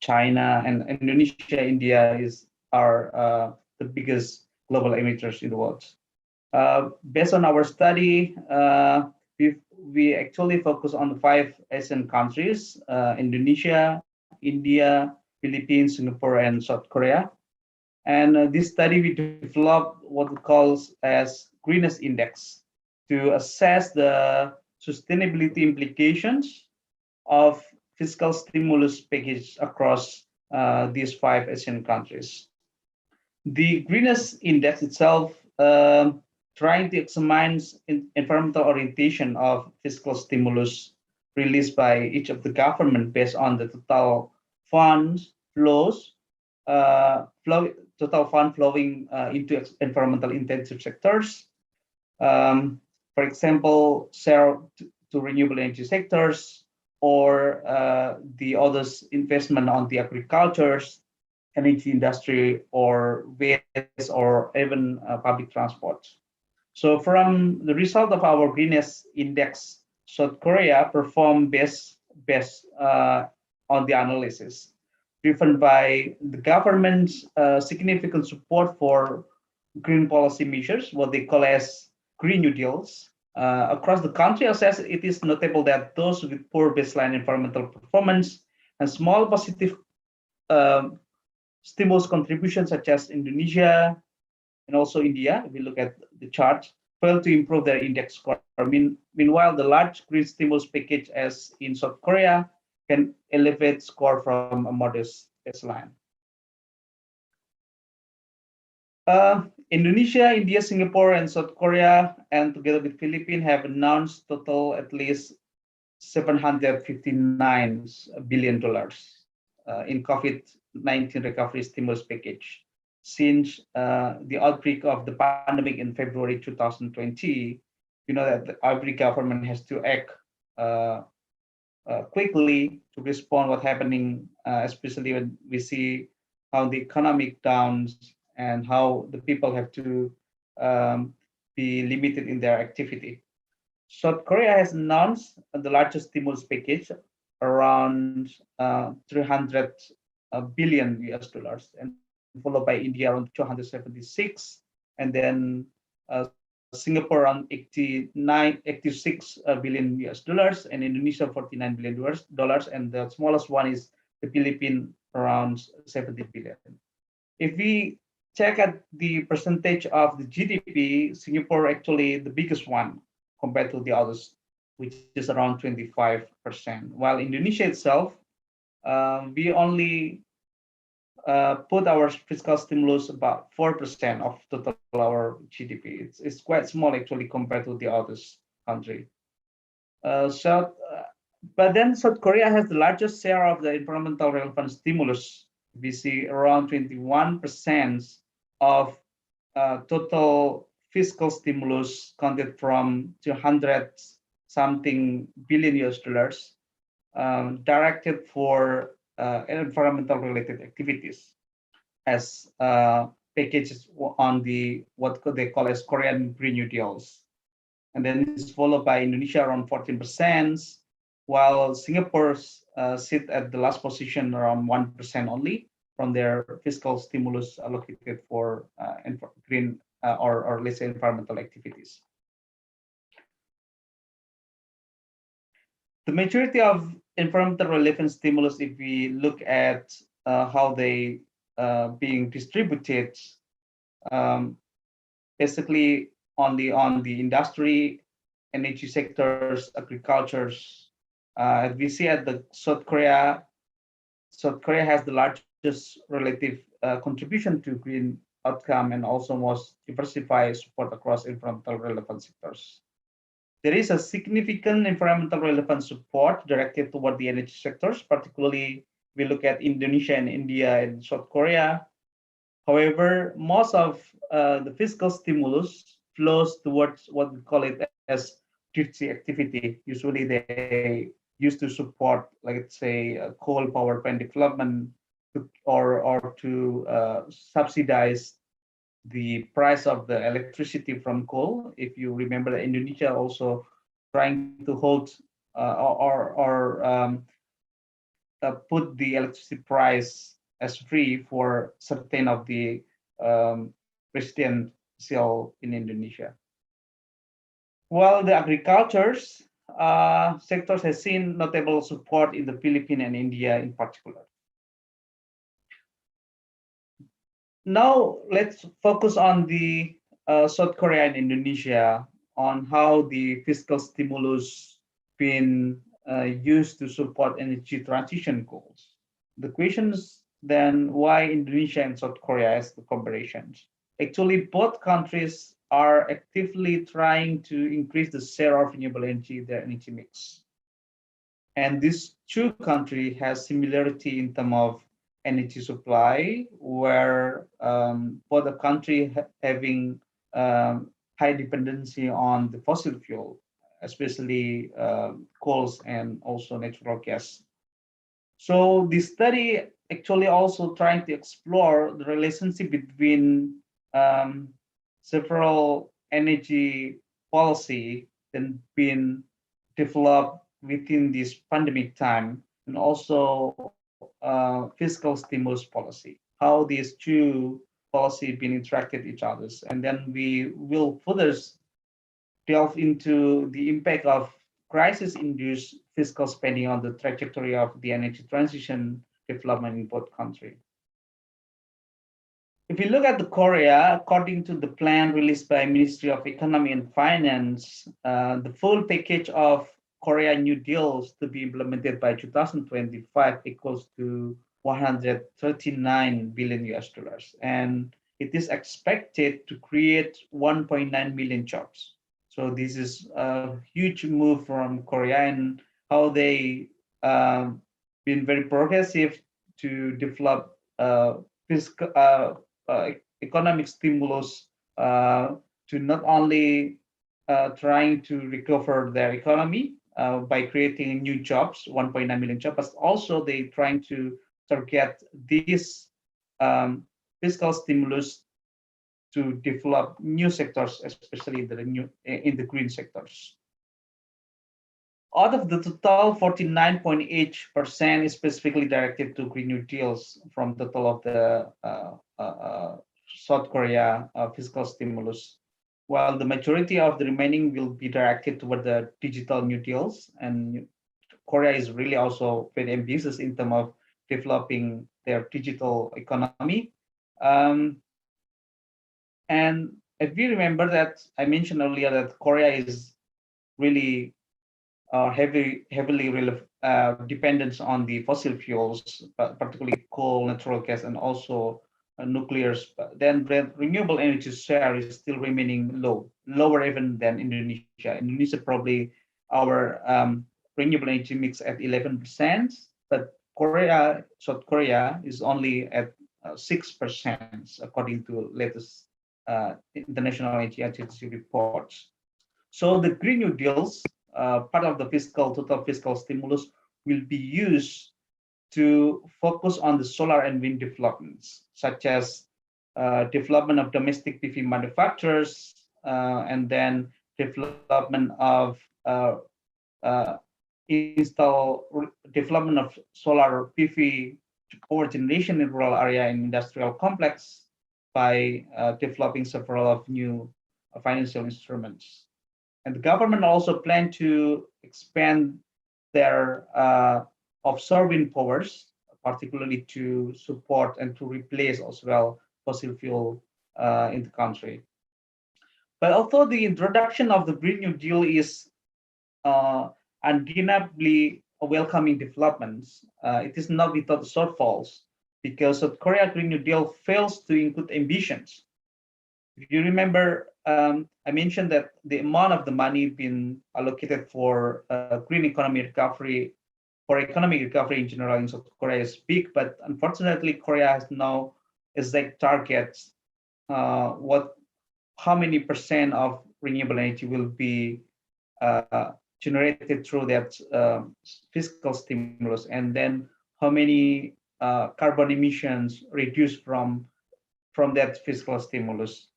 China and Indonesia, India are the biggest global emitters in the world. Based on our study, we actually focus on the 5 Asian countries: Indonesia, India, Philippines, Singapore, and South Korea. And this study we developed what we call as Greenest Index to assess the sustainability implications of fiscal stimulus package across these 5 Asian countries. The Greenest Index itself trying to examine environmental orientation of fiscal stimulus released by each of the government based on the total funds flows, total fund flowing into environmental intensive sectors. For example, share to renewable energy sectors, or the others investment on the agricultures, energy industry, or waste, or even public transport. So from the result of our Greenest Index, South Korea performed best on the analysis, driven by the government's significant support for green policy measures, what they call as Green New Deals. Across the country, it is notable that those with poor baseline environmental performance and small positive stimulus contributions, such as Indonesia and also India, if we look at the chart, failed to improve their index score. Meanwhile, the large green stimulus package, as in South Korea, can elevate score from a modest baseline. Indonesia, India, Singapore, and South Korea, and together with Philippines, have announced total at least $759 billion in COVID-19 recovery stimulus package. Since the outbreak of the pandemic in February 2020, you know that every government has to act quickly to respond what's happening, especially when we see how the economic downs and how the people have to be limited in their activity. South Korea has announced the largest stimulus package, around 300 billion US dollars, and followed by India around 276, and then Singapore around 86 billion US dollars, and Indonesia 49 billion dollars, and the smallest one is the Philippines around 70 billion. If we check at the percentage of the GDP, Singapore actually the biggest one compared to the others, which is around 25%. While Indonesia itself, we only put our fiscal stimulus about 4% of total our GDP. It's quite small actually compared to the others country. But then South Korea has the largest share of the environmental relevant stimulus. We see around 21% of total fiscal stimulus counted from 200 something billion US dollars directed for environmental related activities as packages on the what they call as Korean Green New Deals. And then it's followed by Indonesia around 14%, while Singapore sit at the last position around 1% only from their fiscal stimulus allocated for green or let's say environmental activities. The majority of environmental relevant stimulus, if we look at how they being distributed basically only on the industry, energy sectors, agricultures. As we see at the South Korea has the largest relative contribution to green outcome and also most diversified support across environmental relevant sectors. There is a significant environmental relevant support directed toward the energy sectors, particularly we look at Indonesia and India and South Korea. However, most of the fiscal stimulus flows towards what we call it as dirty activity. Usually they used to support, like let's say, coal power plant development or to subsidize the price of the electricity from coal. If you remember that Indonesia also trying to hold put the electricity price as free for certain of the residential in Indonesia. While the agriculture's sectors has seen notable support in the Philippines and India in particular. Now let's focus on the South Korea and Indonesia on how the fiscal stimulus been used to support energy transition goals. The question is then why Indonesia and South Korea as the comparisons? Actually, both countries are actively trying to increase the share of renewable energy in their energy mix. And these two countries has similarity in terms of energy supply, where both the country having high dependency on the fossil fuel, especially coals and also natural gas. So this study actually also trying to explore the relationship between several energy policy that been developed within this pandemic time, and also fiscal stimulus policy, how these two policies been interacted each others. And then we will further delve into the impact of crisis-induced fiscal spending on the trajectory of the energy transition development in both countries. If you look at the Korea, according to the plan released by Ministry of Economy and Finance, the full package of Korea New Deals to be implemented by 2025 equals to 139 billion US dollars. And it is expected to create 1.9 million jobs. So this is a huge move from Korea and how they been very progressive to develop fiscal economic stimulus to not only trying to recover their economy by creating new jobs, 1.9 million jobs, but also they trying to target this fiscal stimulus to develop new sectors, especially in the green sectors. Out of the total, 49.8% is specifically directed to Green New Deals from the total of the South Korea fiscal stimulus, while the majority of the remaining will be directed toward the digital New Deals. And Korea is really also very ambitious in terms of developing their digital economy. And if you remember that I mentioned earlier that Korea is really heavily dependent on the fossil fuels, particularly coal, natural gas, and also nuclear. Then the renewable energy share is still remaining lower even than Indonesia. Indonesia probably our renewable energy mix at 11%, but South Korea is only at 6% according to latest International Energy Agency reports. So the Green New Deals, part of the total fiscal stimulus, will be used to focus on the solar and wind developments, such as development of domestic PV manufacturers, and then development of development of solar PV power generation in rural area and industrial complex by developing several of new financial instruments. And the government also plan to expand their offshore wind powers particularly to support and to replace as well fossil fuel in the country. But although the introduction of the Green New Deal is undeniably a welcoming developments, it is not without shortfalls because South Korea Green New Deal fails to include ambitions. If you remember, I mentioned that the amount of the money being allocated for green economy recovery, for economic recovery in general in South Korea is big, but unfortunately, Korea has no exact targets how many percent of renewable energy will be generated through that fiscal stimulus, and then how many carbon emissions reduced from that fiscal stimulus.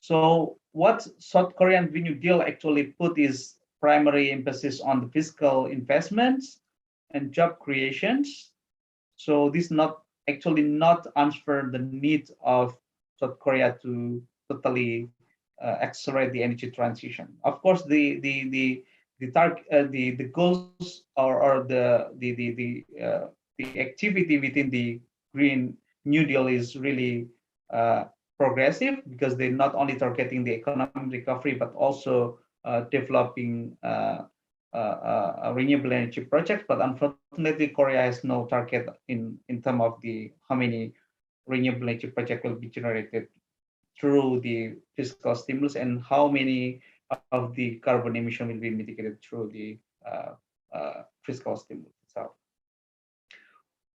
So what South Korean Green New Deal actually put is primary emphasis on the fiscal investments and job creations. So this not answer the need of South Korea to totally accelerate the energy transition. Of course, the goals or the activity within the Green New Deal is really progressive because they're not only targeting the economic recovery but also developing renewable energy projects. But unfortunately, Korea has no target in terms of the how many renewable energy projects will be generated through the fiscal stimulus and how many of the carbon emission will be mitigated through the fiscal stimulus itself.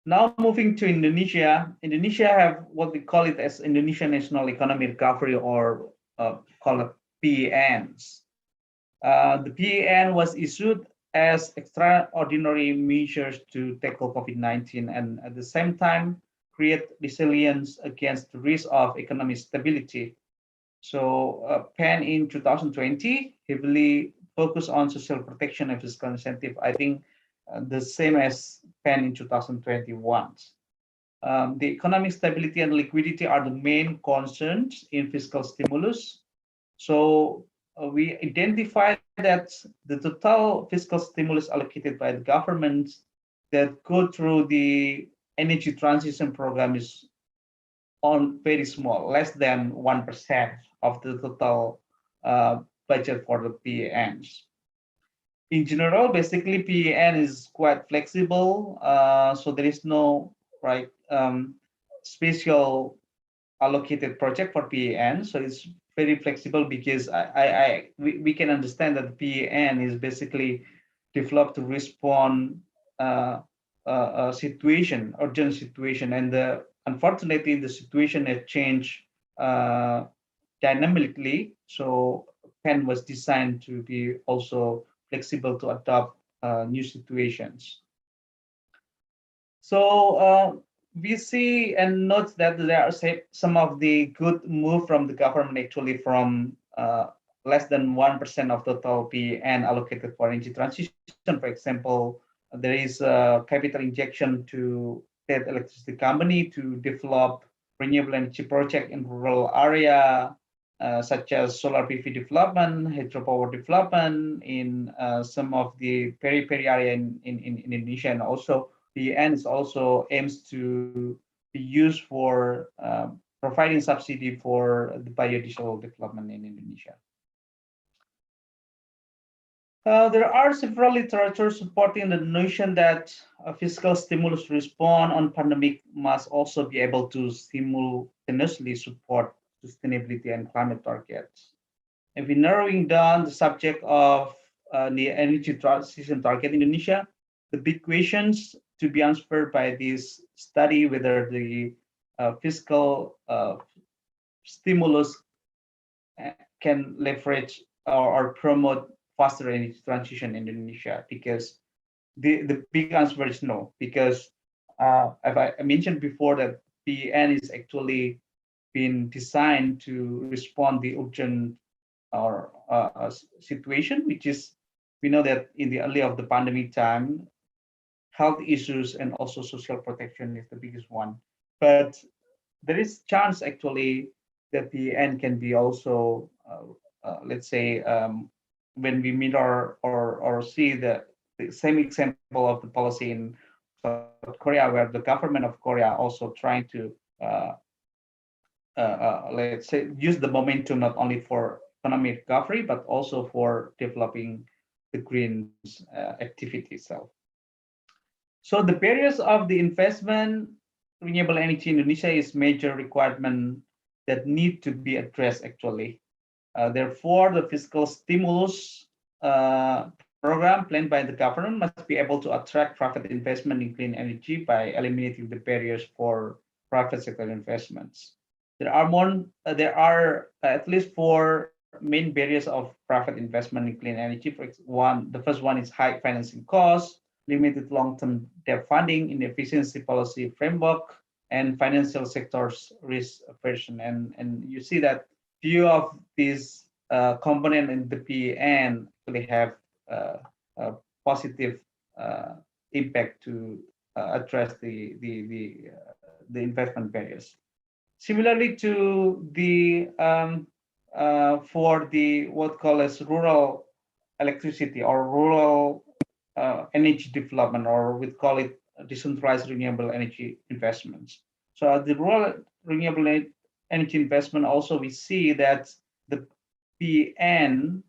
Now moving to Indonesia, Indonesia have what we call it as Indonesian National Economic Recovery, or call it PENs. The PEN was issued as extraordinary measures to tackle COVID-19 and at the same time create resilience against the risk of economic stability. So PEN in 2020 heavily focused on social protection and fiscal incentive. I think the same as PEN in 2021. The economic stability and liquidity are the main concerns in fiscal stimulus. So we identified that the total fiscal stimulus allocated by the government that go through the energy transition program is on very small, less than 1% of the total budget for the PENs. In general, basically PEN is quite flexible, so there is no special allocated project for PEN. So it's very flexible because we can understand that PEN is basically developed to respond a situation, urgent situation, and unfortunately the situation has changed dynamically. So PEN was designed to be also flexible to adopt new situations. So we see and note that there are some of the good move from the government actually from less than 1% of total PEN allocated for energy transition. For example, there is a capital injection to state electricity company to develop renewable energy project in rural area, such as solar PV development, hydropower development in some of the peri-peri area in Indonesia, and also PEN is also aims to be used for providing subsidy for the biodiesel development in Indonesia. There are several literature supporting the notion that a fiscal stimulus response on pandemic must also be able to simultaneously support sustainability and climate targets. If we're narrowing down the subject of the energy transition target in Indonesia, the big questions to be answered by this study whether the fiscal stimulus can leverage or promote faster energy transition in Indonesia, because the big answer is no, because as I mentioned before that PEN is actually been designed to respond the urgent or situation, which is, we know that in the early of the pandemic time, health issues and also social protection is the biggest one. But there is chance actually that PEN can be also, let's say, when we mirror or see the same example of the policy in South Korea, where the government of Korea also trying to let's say use the momentum not only for economic recovery but also for developing the green activity itself. So the barriers of the investment renewable energy in Indonesia is major requirement that need to be addressed actually. Therefore, the fiscal stimulus program planned by the government must be able to attract private investment in clean energy by eliminating the barriers for private sector investments. There are at least four main barriers of private investment in clean energy. The first one is high financing costs, limited long-term debt funding, inefficiency policy framework, and financial sector's risk aversion. And you see that few of these components in the PEN actually have a positive impact to address the investment barriers. Similarly to the for the what called as rural electricity or rural energy development, or we call it decentralized renewable energy investments. So the rural renewable energy investment also we see that the PN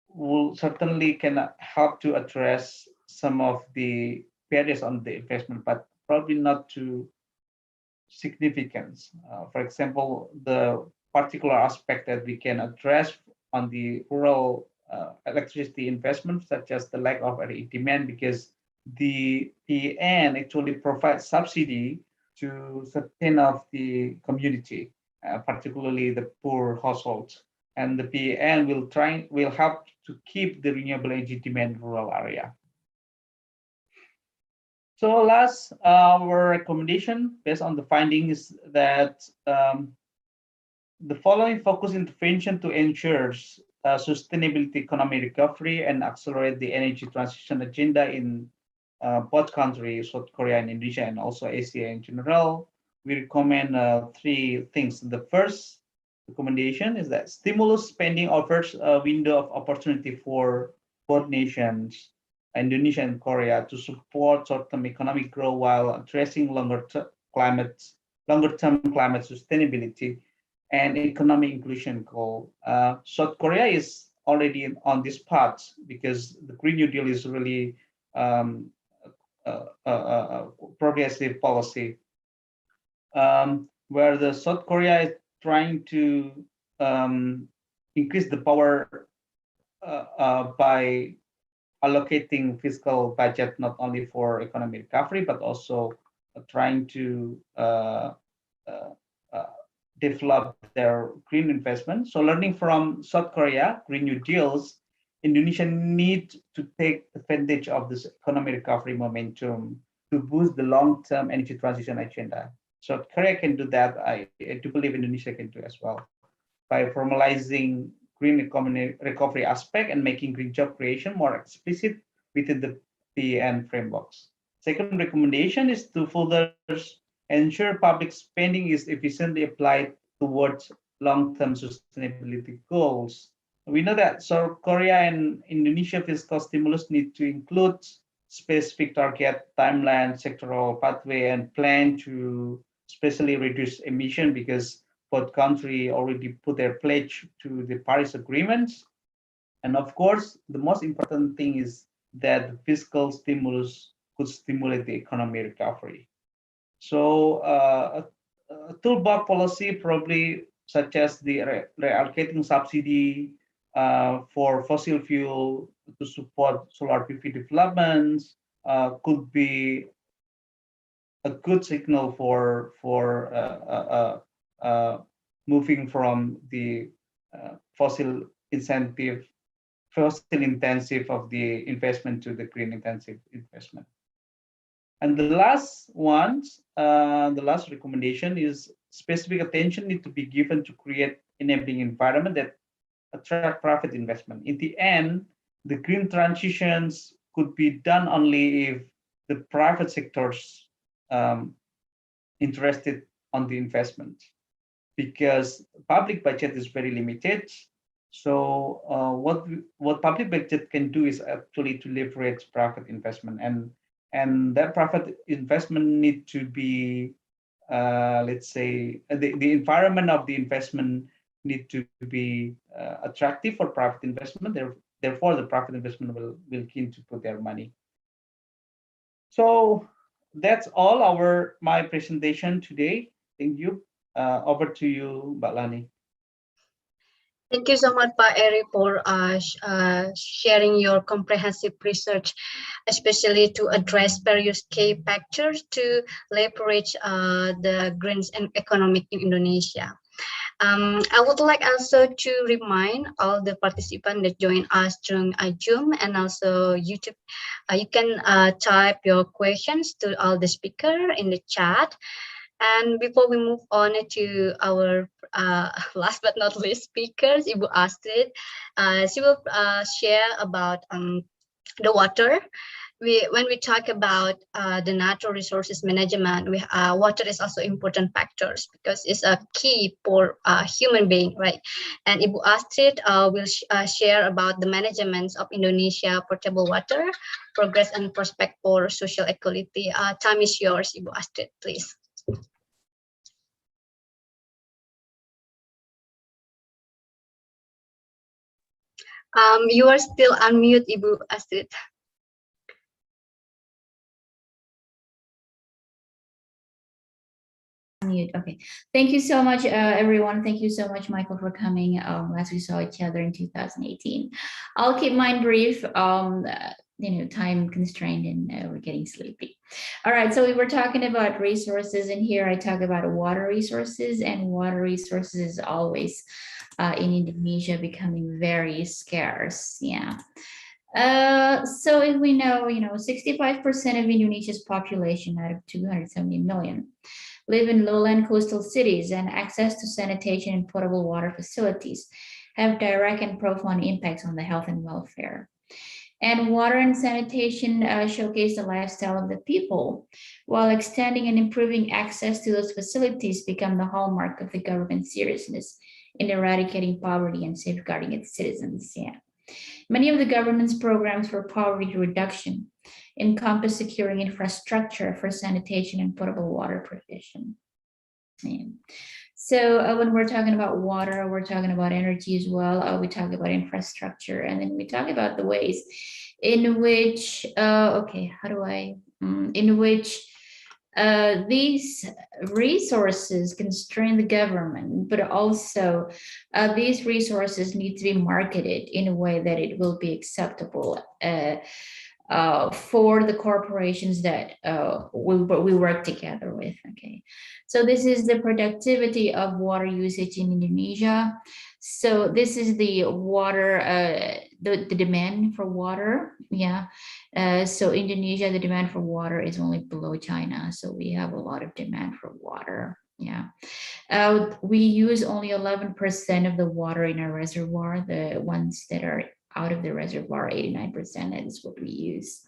will certainly can help to address some of the barriers on the investment, but probably not to significance. For example, the particular aspect that we can address on the rural electricity investment, such as the lack of any demand, because the PN actually provides subsidy to certain of the community, particularly the poor households, and the PN will help to keep the renewable energy demand in rural area. So last, our recommendation based on the findings that the following focus intervention to ensure sustainability economic recovery and accelerate the energy transition agenda in both countries, South Korea and Indonesia, and also Asia in general. We recommend three things. The first recommendation is that stimulus spending offers a window of opportunity for both nations, Indonesia and Korea, to support short-term economic growth while addressing longer-term climate sustainability and economic inclusion goal. South Korea is already on this path because the Green New Deal is really progressive policy, where the South Korea is trying to increase the power by allocating fiscal budget not only for economic recovery, but also trying to develop their green investment. So learning from South Korea, Green New Deals, Indonesia need to take advantage of this economic recovery momentum to boost the long-term energy transition agenda. South Korea can do that. I do believe Indonesia can do as well by formalizing green economy recovery aspect and making green job creation more explicit within the PN frameworks. Second recommendation is to further ensure public spending is efficiently applied towards long-term sustainability goals. We know that South Korea and Indonesia fiscal stimulus need to include specific target, timeline, sectoral pathway, and plan to especially reduce emission, because both countries already put their pledge to the Paris agreements. And of course, the most important thing is that the fiscal stimulus could stimulate the economic recovery. So a toolbox policy probably such as the reallocating subsidy for fossil fuel to support solar PV developments could be a good signal for moving from the fossil intensive of the investment to the green intensive investment. And the last recommendation is specific attention need to be given to create enabling environment that attract private investment. In the end, the green transitions could be done only if the private sectors interested on the investment, because public budget is very limited. So what public budget can do is actually to leverage private investment, and and that private investment need to be, let's say, the environment of the investment need to be attractive for private investment. Therefore, the private investment will keen to put their money. So that's all my presentation today. Thank you. Over to you, Mbak Lani. Thank you so much, Pak Eri, for sharing your comprehensive research, especially to address various key factors to leverage the green and economic in Indonesia. I would like also to remind all the participants that join us during Zoom and also YouTube. You can type your questions to all the speaker in the chat. And before we move on to our last but not least speakers, Ibu Astrid, she will share about the water. When we talk about the natural resources management, water is also important factors because it's a key for human being, right? And Ibu Astrid will share about the management of Indonesia potable water, progress and prospect for social equality. Time is yours, Ibu Astrid, please. You are still unmute, Ibu Astrid. Okay, thank you so much, everyone. Thank you so much, Michael, for coming as we saw each other in 2018. I'll keep mine brief. Time constrained and we're getting sleepy. All right, so we were talking about resources, and here I talk about water resources, and water resources is always in Indonesia becoming very scarce. Yeah. So if we know, 65% of Indonesia's population out of 270 million live in lowland coastal cities, and access to sanitation and potable water facilities have direct and profound impacts on the health and welfare. And water and sanitation showcase the lifestyle of the people, while extending and improving access to those facilities become the hallmark of the government's seriousness in eradicating poverty and safeguarding its citizens. Yeah. Many of the government's programs for poverty reduction encompass securing infrastructure for sanitation and potable water provision. So when we're talking about water, we're talking about energy as well. We talk about infrastructure, and then we talk about the ways in which, these resources constrain the government, but also these resources need to be marketed in a way that it will be acceptable for the corporations that we work together with. Okay, so this is the productivity of water usage in Indonesia. So this is the water, the demand for water. Yeah. So Indonesia, the demand for water is only below China. So we have a lot of demand for water. Yeah. We use only 11% of the water in our reservoir. The ones that are out of the reservoir, 89%, that is what we use.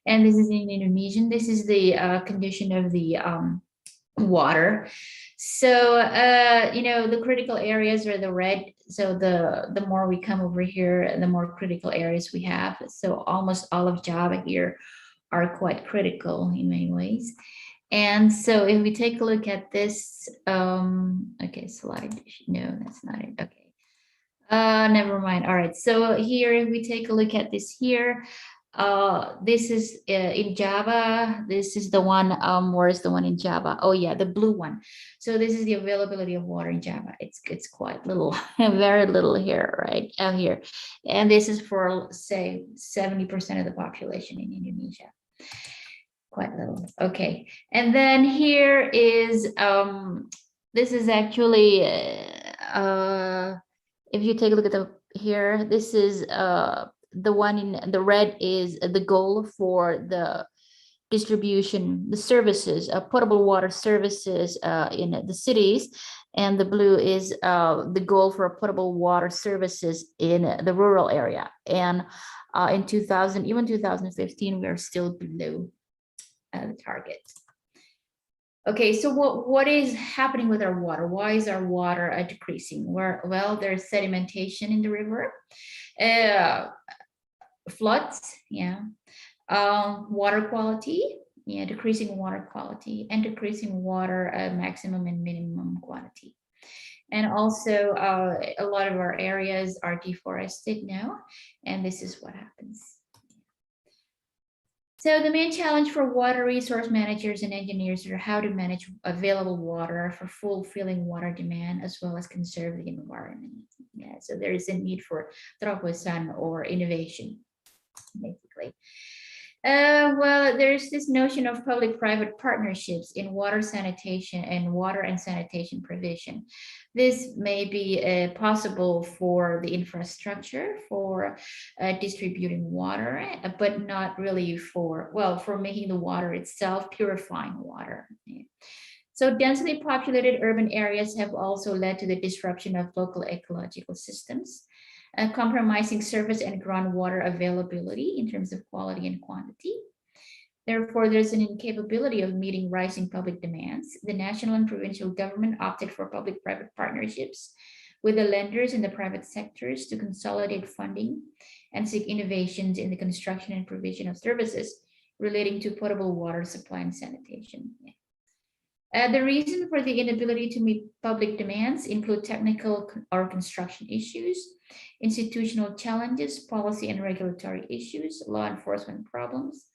And this is in Indonesian. This is the condition of the water. So, the critical areas are the red. So the more we come over here, the more critical areas we have. So almost all of Java here are quite critical in many ways. And so if we take a look at this, okay, slide, no, that's not it, okay. Never mind. All right. So here, if we take a look at this here, this is in Java. This is the one, where is the one in Java? Oh yeah, the blue one. So this is the availability of water in Java. It's quite little, very little here, right out here. And this is for, say, 70% of the population in Indonesia. Quite little. Okay. And then here is, this is actually, if you take a look at here, this is the one in the red is the goal for the distribution, the services, potable water services in the cities, and the blue is the goal for potable water services in the rural area. And in 2015, we are still below the target. Okay, so what is happening with our water? Why is our water decreasing? Well, there's sedimentation in the river, floods, yeah, Water quality, yeah, decreasing water quality and decreasing water maximum and minimum quantity. And also a lot of our areas are deforested now, and this is what happens. So the main challenge for water resource managers and engineers are how to manage available water for fulfilling water demand as well as conserve the environment. Yeah, so there is a need for terobosan or innovation, basically. Well, there's this notion of public-private partnerships in water sanitation and water and sanitation provision. This may be possible for the infrastructure for distributing water, but not really for, well, for making the water itself, purifying water. Yeah. So densely populated urban areas have also led to the disruption of local ecological systems, compromising surface and groundwater availability in terms of quality and quantity. Therefore, there's an incapability of meeting rising public demands. The national and provincial government opted for public-private partnerships with the lenders in the private sectors to consolidate funding and seek innovations in the construction and provision of services relating to potable water supply and sanitation. The reason for the inability to meet public demands include technical or construction issues, institutional challenges, policy and regulatory issues, law enforcement problems,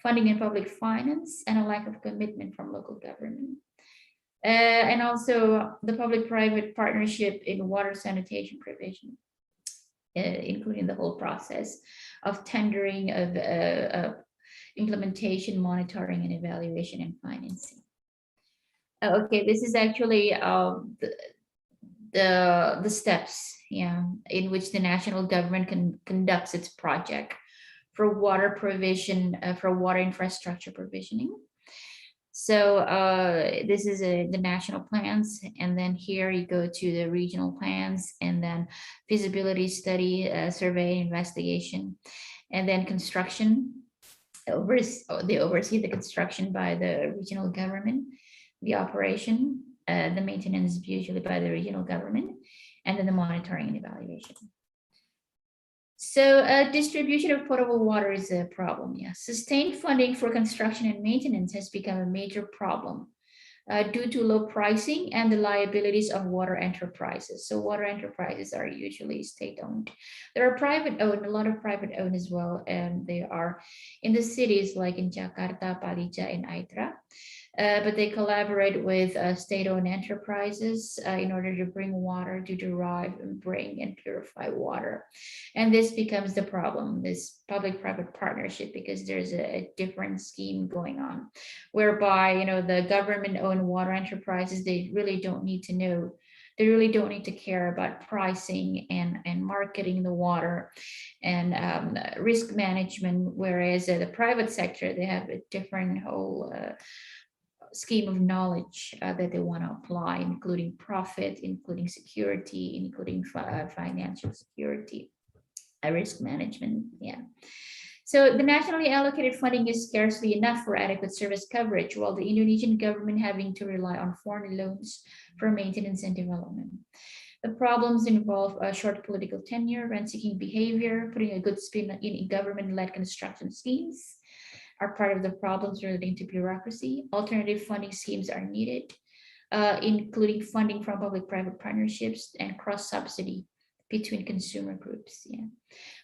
funding and public finance, and a lack of commitment from local government. And also the public-private partnership in water sanitation provision, including the whole process of tendering, of implementation, monitoring, and evaluation and financing. Okay, this is actually the steps, yeah, in which the national government conducts its project for water provision, for water infrastructure provisioning. So this is the national plans, and then here you go to the regional plans, and then feasibility study, survey, investigation, and then construction. They oversee the construction by the regional government, the operation, the maintenance usually by the regional government, and then the monitoring and evaluation. So distribution of potable water is a problem. Yeah, sustained funding for construction and maintenance has become a major problem due to low pricing and the liabilities of water enterprises. So water enterprises are usually state-owned. There are private-owned, a lot of private-owned as well, and they are in the cities like in Jakarta, Palija, and Aitra. But they collaborate with state-owned enterprises in order to bring water, to derive and bring and purify water. And this becomes the problem, this public-private partnership, because there's a different scheme going on, whereby, you know, the government-owned water enterprises, they really don't need to know, they really don't need to care about pricing and marketing the water and risk management, whereas the private sector, they have a different whole scheme of knowledge that they want to apply, including profit, including security, including financial security, risk management. Yeah. So the nationally allocated funding is scarcely enough for adequate service coverage, while the Indonesian government having to rely on foreign loans for maintenance and development. The problems involve a short political tenure, rent-seeking behavior, putting a good spin in government-led construction schemes, are part of the problems relating to bureaucracy. Alternative funding schemes are needed, including funding from public-private partnerships and cross-subsidy between consumer groups. Yeah.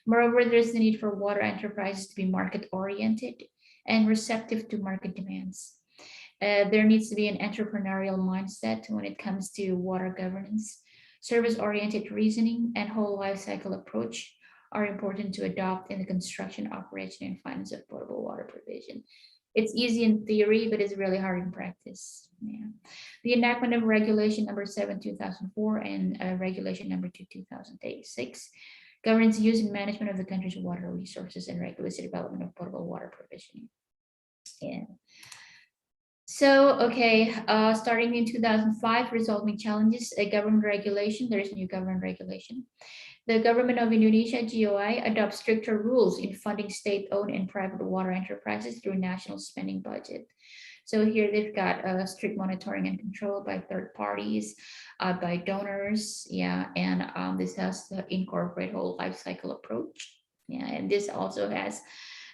Moreover, there's the need for water enterprises to be market-oriented and receptive to market demands. There needs to be an entrepreneurial mindset when it comes to water governance. Service-oriented reasoning and whole life cycle approach are important to adopt in the construction, operation, and finance of potable water provision. It's easy in theory, but it's really hard in practice. Yeah. The enactment of Regulation Number 7, 2004 and Regulation Number 2, 2006 governs use and management of the country's water resources and regulates the development of potable water provisioning. Yeah. So, okay, starting in 2005, resolving challenges, a government regulation, there is new government regulation. The government of Indonesia, GOI, adopts stricter rules in funding state-owned and private water enterprises through national spending budget. So here they've got strict monitoring and control by third parties, by donors, yeah, and this has to incorporate whole life cycle approach. Yeah, and this also has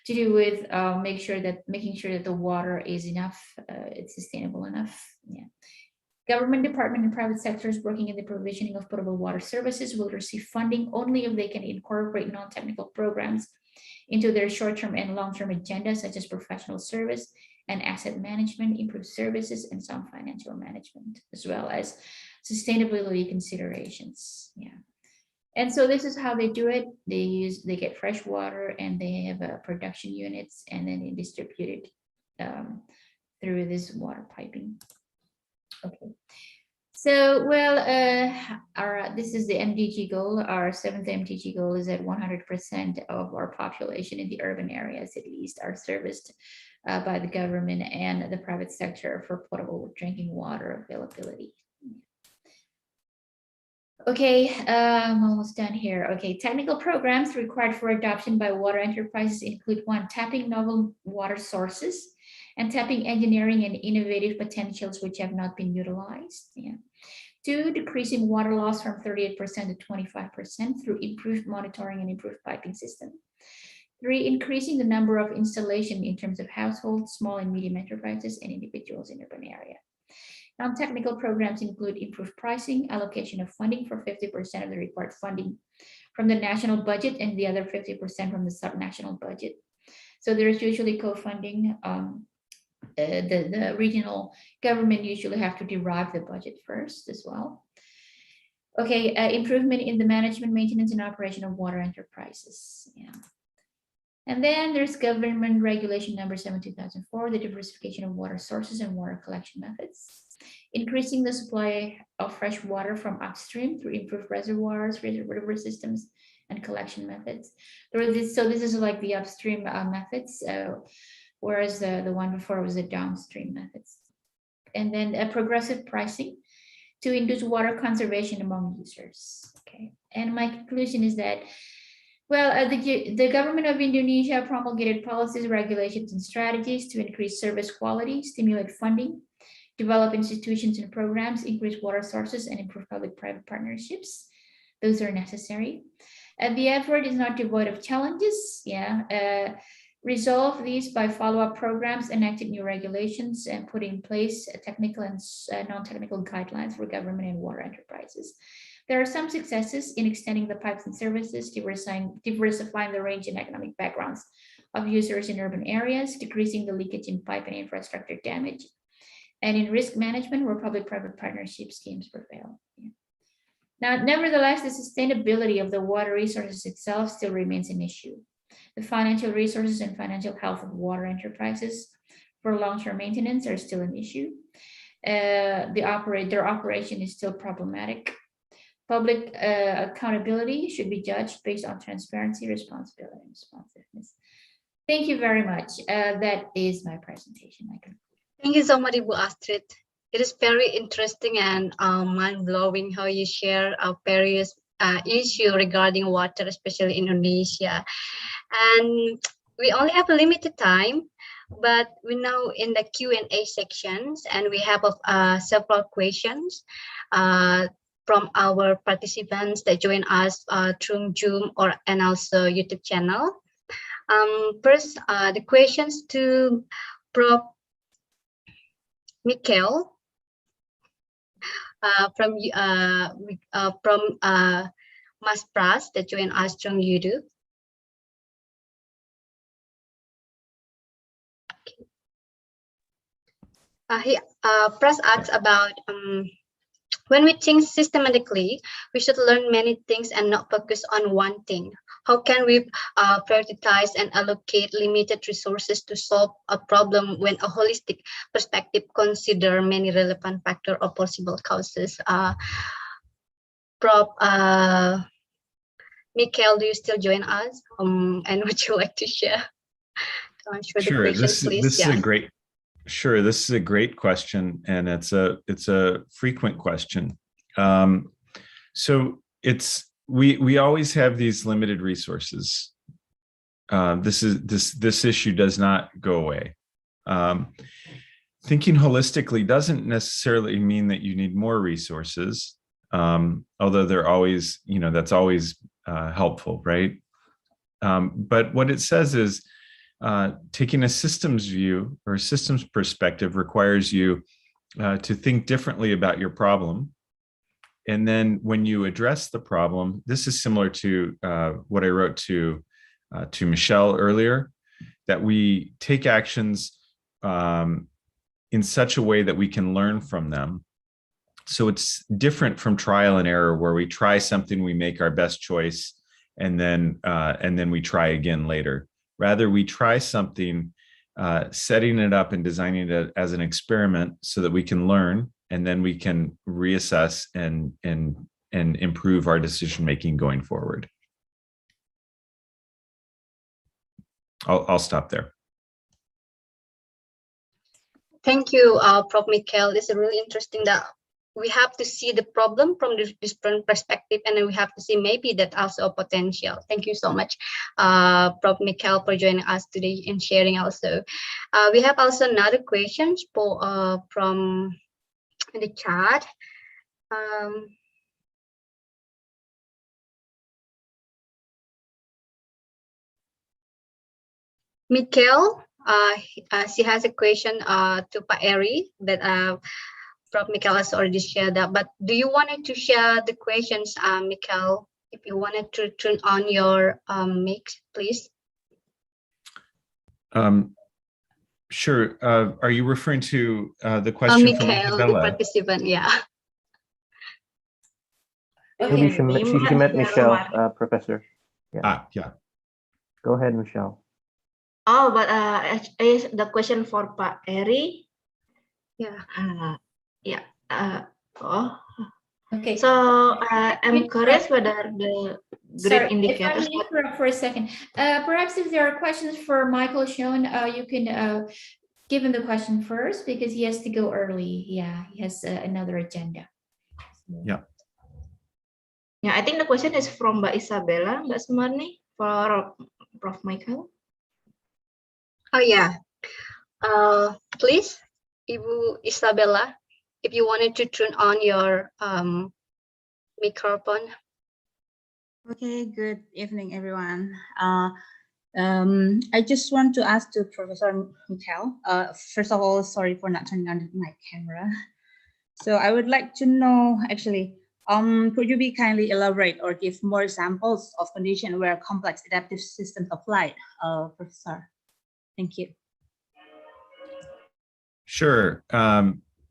to do with making sure that the water is enough, it's sustainable enough. Yeah. Government department and private sectors working in the provisioning of potable water services will receive funding only if they can incorporate non-technical programs into their short-term and long-term agenda, such as professional service and asset management, improved services, and some financial management, as well as sustainability considerations. Yeah. And so this is how they do it. They get fresh water and they have production units, and then they distribute it through this water piping. Okay. So, well, this is the MDG goal. Our 7th MDG goal is that 100% of our population in the urban areas, at least, are serviced by the government and the private sector for potable drinking water availability. Okay, I'm almost done here. Okay, technical programs required for adoption by water enterprises include: 1, tapping novel water sources and tapping engineering and innovative potentials which have not been utilized. Yeah. 2, decreasing water loss from 38% to 25% through improved monitoring and improved piping system. 3, increasing the number of installation in terms of households, small and medium enterprises, and individuals in urban area. Non-technical programs include improved pricing, allocation of funding for 50% of the required funding from the national budget and the other 50% from the subnational budget. So there's usually co-funding. The regional government usually have to derive the budget first as well. Okay, improvement in the management, maintenance, and operation of water enterprises. Yeah. And then there's government regulation number 7/2004, the diversification of water sources and water collection methods. Increasing the supply of fresh water from upstream through improved reservoirs, river systems, and collection methods. So this is like the upstream methods, whereas the one before was the downstream methods. And then progressive pricing to induce water conservation among users. Okay, and my conclusion is that, well, the government of Indonesia promulgated policies, regulations, and strategies to increase service quality, stimulate funding, develop institutions and programs, increase water sources, and improve public-private partnerships. Those are necessary. And the effort is not devoid of challenges. Yeah. Resolve these by follow-up programs, enacted new regulations, and put in place technical and non-technical guidelines for government and water enterprises. There are some successes in extending the pipes and services, diversifying the range and economic backgrounds of users in urban areas, decreasing the leakage in pipe and infrastructure damage, and in risk management where public-private partnership schemes prevail. Yeah. Now, nevertheless, the sustainability of the water resources itself still remains an issue. The financial resources and financial health of water enterprises for long-term maintenance are still an issue. Their operation is still problematic. Public accountability should be judged based on transparency, responsibility, and responsiveness. Thank you very much. That is my presentation. Thank you so much, Ibu Astrid. It is very interesting and mind-blowing how you share various issues regarding water, especially in Indonesia. And we only have a limited time, but we're now in the Q&A sections, and we have several questions from our participants that join us through Zoom and also YouTube channel. First, the questions to Prof. Mikhail from Mas Pras that join us from YouTube. Pras asks about when we think systematically, we should learn many things and not focus on one thing. How can we prioritize and allocate limited resources to solve a problem when a holistic perspective consider many relevant factors or possible causes? Prof. Mikhail, do you still join us? And would you like to share? Sure. This is a great. Sure, this is a great question, and it's a frequent question. So we always have these limited resources. This issue does not go away. Thinking holistically doesn't necessarily mean that you need more resources, although they're always, that's always helpful, right? But what it says is taking a systems view or a systems perspective requires you to think differently about your problem. And then when you address the problem, this is similar to what I wrote to Michelle earlier, that we take actions in such a way that we can learn from them. So it's different from trial and error, where we try something, we make our best choice, and then we try again later. Rather, we try something, setting it up and designing it as an experiment so that we can learn, and then we can reassess and improve our decision making going forward. I'll stop there. Thank you, Prof. Michael. It's really interesting that we have to see the problem from the different perspective, and then we have to see maybe that also a potential. Thank you so much, Prof. Michael, for joining us today and sharing also. We have also another question from the chat. Michael, she has a question to Pak Eri that Prof. Michael has already shared that, but do you wanted to share the questions, Michael? If you wanted to turn on your mic, please. Sure. Are you referring to the question from Michael, the participant? Yeah. Maybe she met Michelle, Professor. Yeah. Yeah. Go ahead, Michelle. Oh, but is the question for Pak Eri? Yeah. Okay. So I'm curious whether the grid indicators. If I may interrupt for a second, perhaps if there are questions for Michael Schoen, you can give him the question first, because he has to go early. Yeah, he has another agenda. Yeah. Yeah, I think the question is from Mbak Isabella, Mbak Sumarni, for Prof. Michael. Oh yeah. Please, Ibu Isabella, if you wanted to turn on your microphone. Okay, good evening, everyone. I just want to ask to Professor Michael. First of all, sorry for not turning on my camera. So I would like to know, actually, could you be kindly elaborate or give more examples of conditions where complex adaptive systems applied, Professor? Thank you. Sure.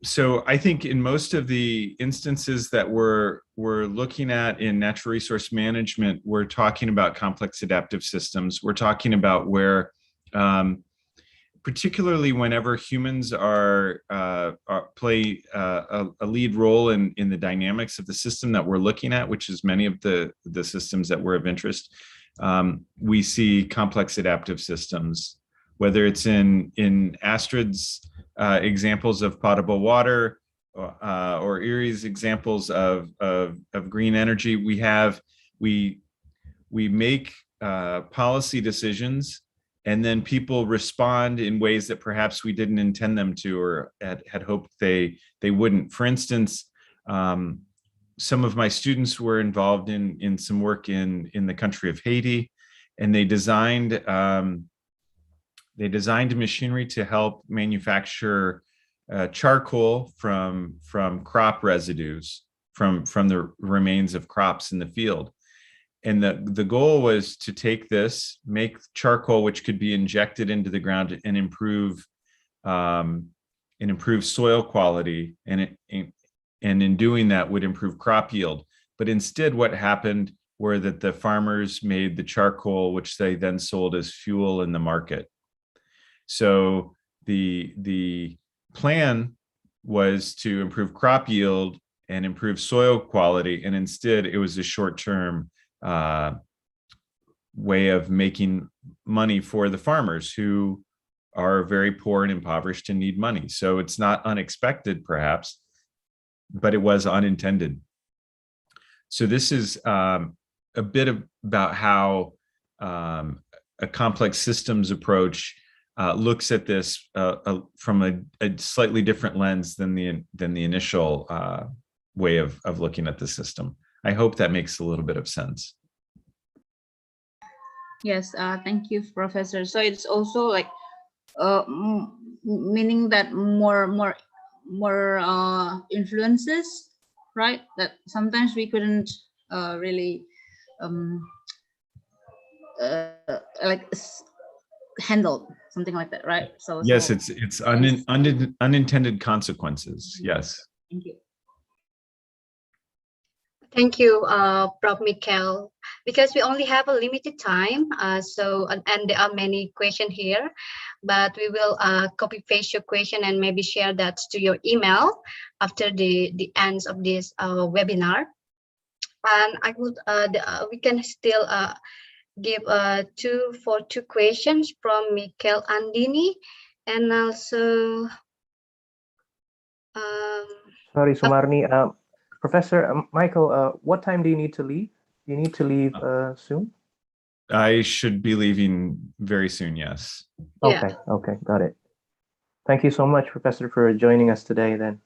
So I think in most of the instances that we're looking at in natural resource management, we're talking about complex adaptive systems. We're talking about where, particularly whenever humans play a lead role in the dynamics of the system that we're looking at, which is many of the systems that were of interest, we see complex adaptive systems, whether it's in Astrid's examples of potable water, or Erie's examples of green energy. We make policy decisions, and then people respond in ways that perhaps we didn't intend them to, or had hoped they wouldn't. For instance, some of my students were involved in some work in the country of Haiti, and they designed machinery to help manufacture charcoal from crop residues, from the remains of crops in the field. And the goal was to take this, make charcoal which could be injected into the ground and improve soil quality, and in doing that would improve crop yield. But instead, what happened were that the farmers made the charcoal, which they then sold as fuel in the market. So the plan was to improve crop yield and improve soil quality, and instead it was a short-term way of making money for the farmers, who are very poor and impoverished and need money. So it's not unexpected, perhaps, but it was unintended. So this is a bit about how a complex systems approach looks at this from a slightly different lens than the initial way of looking at the system. I hope that makes a little bit of sense. Yes, thank you, Professor. So it's also like meaning that more influences, right? That sometimes we couldn't really um, like handle something like that, right? Yes, So it's yes, unintended consequences. Yes. thank you. Thank you, Prof. Mikhail. Because we only have a limited time, and there are many questions here, but we will copy paste your question and maybe share that to your email after the ends of this webinar. And we can still give two questions from Mikhail Andini, and also um, Sorry, Sumarni. Professor Michael, what time do you need to leave? You need to leave soon? I should be leaving very soon. Yes. yeah. Okay, got it. Thank you so much, Professor, for joining us today then.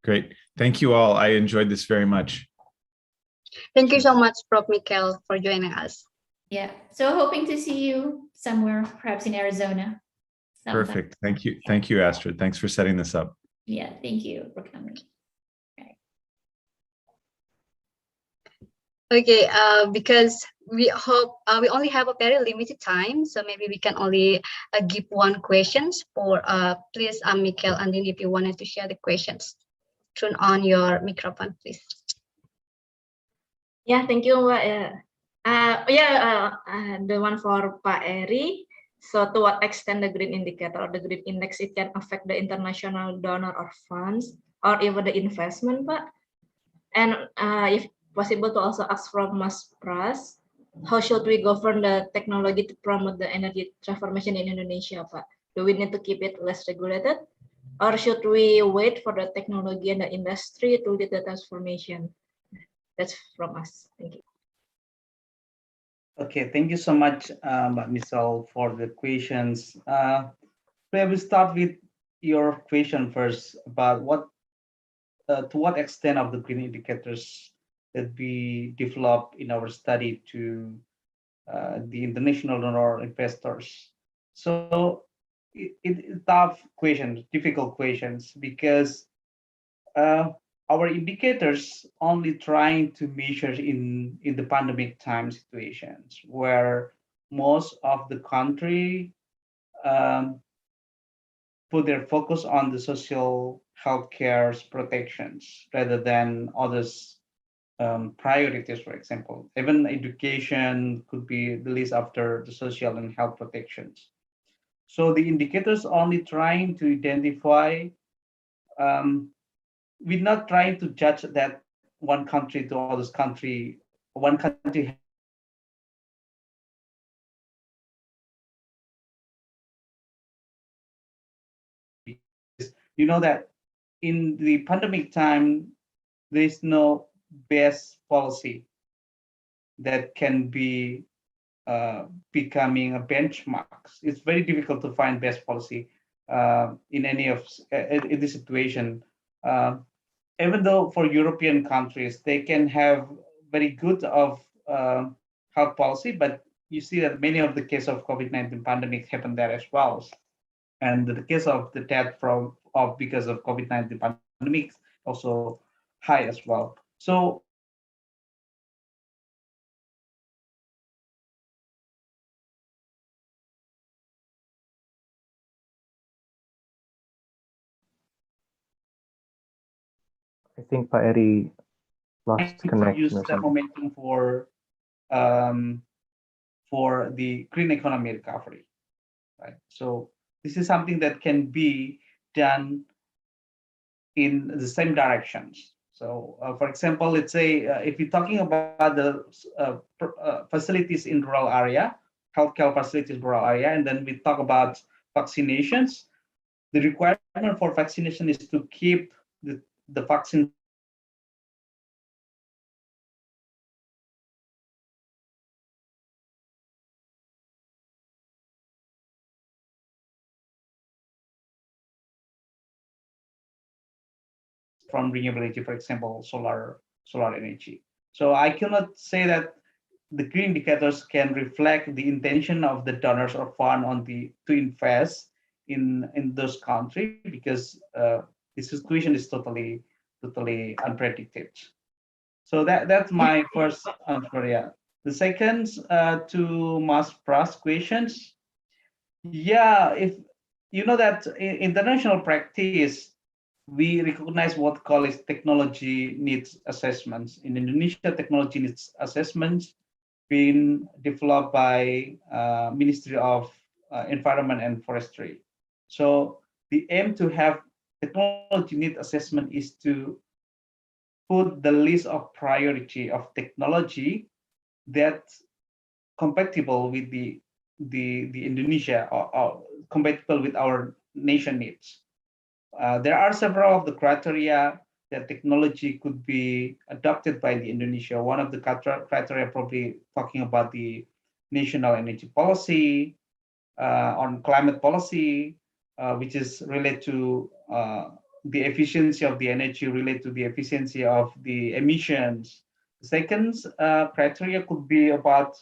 Great. Thank you all. I enjoyed this very much. Thank you so much, Prof. Mikhail, for joining us. Yeah. So hoping to see you somewhere, perhaps in Arizona. sometime. Perfect. Thank you. Thank you, Astrid. Thanks for setting this up. Yeah, thank you for coming. Okay, because we hope we only have a very limited time, so maybe we can only give one questions for please, Mikhail, and then if you wanted to share the questions, turn on your microphone, please. Yeah, thank you, Mbak. The one for Pak Eri. So to what extent the green indicator or the green index it can affect the international donor or funds or even the investment, Pak? And if possible to also ask from Mas Pras, how should we govern the technology to promote the energy transformation in Indonesia, Pak? Do we need to keep it less regulated? Or should we wait for the technology and the industry to lead the transformation? That's from us. Thank you. Okay, thank you so much, Misal, for the questions. I will start with your question first about to what extent of the green indicators that we develop in our study to the international donor investors. So it's tough questions, difficult questions, because our indicators only trying to measure in the pandemic time situations where most of the country put their focus on the social healthcare protections rather than others priorities. For example, even education could be the list after the social and health protections. So the indicators only trying to identify, we're not trying to judge that one country to others country, one country you know that in the pandemic time, there is no best policy that can be becoming a benchmark. It's very difficult to find best policy in any of in this situation. Even though for European countries they can have very good of health policy, but you see that many of the case of COVID-19 pandemic happened there as well, and the case of the death from of because of COVID-19 pandemic also high as well. So I think Pa Eri lost to connection use or that something. momentum for the green economy recovery, right? So this is something that can be done in the same directions. So, for example, let's say if we're talking about the facilities in rural area, healthcare facilities in rural area, and then we talk about vaccinations, the requirement for vaccination is to keep the vaccine from renewable energy, for example, solar energy. So I cannot say that the green indicators can reflect the intention of the donors or fund to invest in those countries, because the situation is totally unpredicted. So that's my first answer. Yeah. The second, to Mas Pras questions. Yeah, if you know that in international practice, we recognize what call is technology needs assessments. In Indonesia, technology needs assessments being developed by Ministry of Environment and Forestry. So the aim to have technology need assessment is to put the list of priority of technology that's compatible with the Indonesia, or compatible with our nation needs. There are several of the criteria that technology could be adopted by the Indonesia. One of the criteria probably talking about the national energy policy, on climate policy, which is related to the efficiency of the energy, related to the efficiency of the emissions. Second criteria could be about,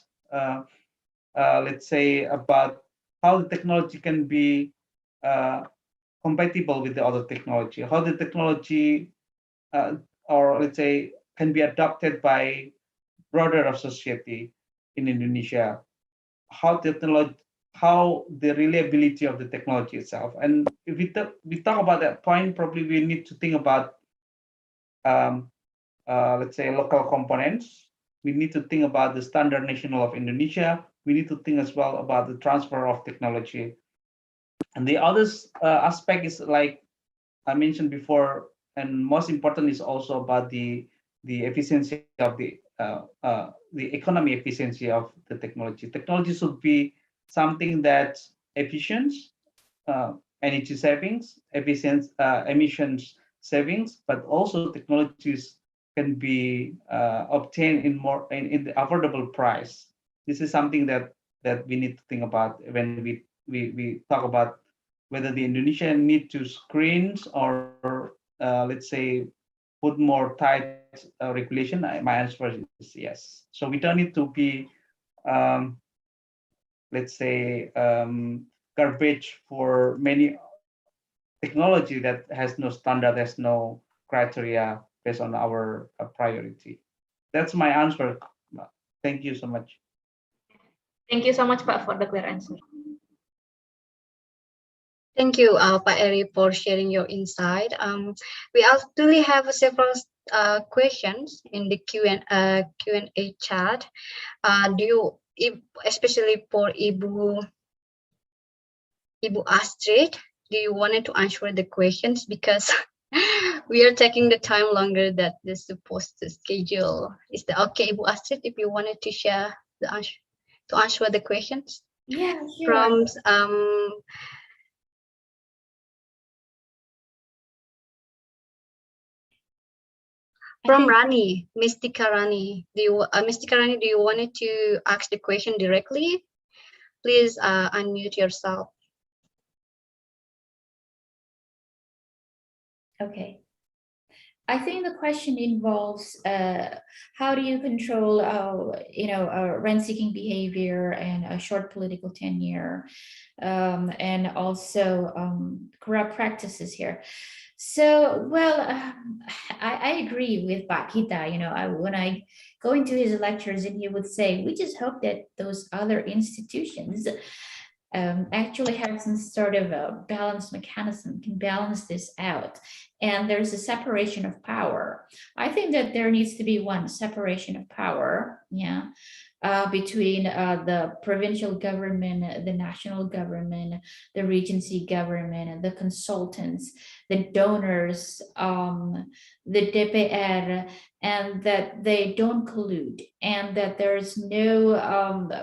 let's say, about how the technology can be compatible with the other technology, how the technology, or let's say, can be adopted by broader of society in Indonesia, how the reliability of the technology itself. And if we talk about that point, probably we need to think about, let's say, local components. We need to think about the standard national of Indonesia. We need to think as well about the transfer of technology. And the other aspect is, like I mentioned before, and most important, is also about the efficiency of the economy efficiency of the technology. Technology should be something that's efficient, energy savings, efficient, emissions savings, but also technologies can be obtained in the affordable price. This is something that we need to think about when we talk about whether the Indonesian need to screens or let's say put more tight regulation. My answer is yes. So we don't need to be, let's say, garbage for many technology that has no standard, has no criteria based on our priority. That's my answer. Thank you so much. Thank you so much, Pak, for the clear answer. Thank you, Pak Eri, for sharing your insight. We actually have several questions in the Q&A chat. Especially for Ibu Astrid, do you wanted to answer the questions, because we are taking the time longer that they're supposed to schedule? Is that okay, Ibu Astrid, if you wanted to share the answer the questions? Yeah, sure. From Rani, Mystica Rani. Mystica Rani, do you wanted to ask the question directly? Please unmute yourself. Okay. I think the question involves how do you control, rent-seeking behavior and a short political tenure, and also corrupt practices here. So, well, I agree with Pak Kita. When I go into his lectures, and he would say, we just hope that those other institutions actually have some sort of a balance mechanism, can balance this out. And there's a separation of power. I think that there needs to be one separation of power, between the provincial government, the national government, the regency government, and the consultants, the donors, the DPR, and that they don't collude, and that there's no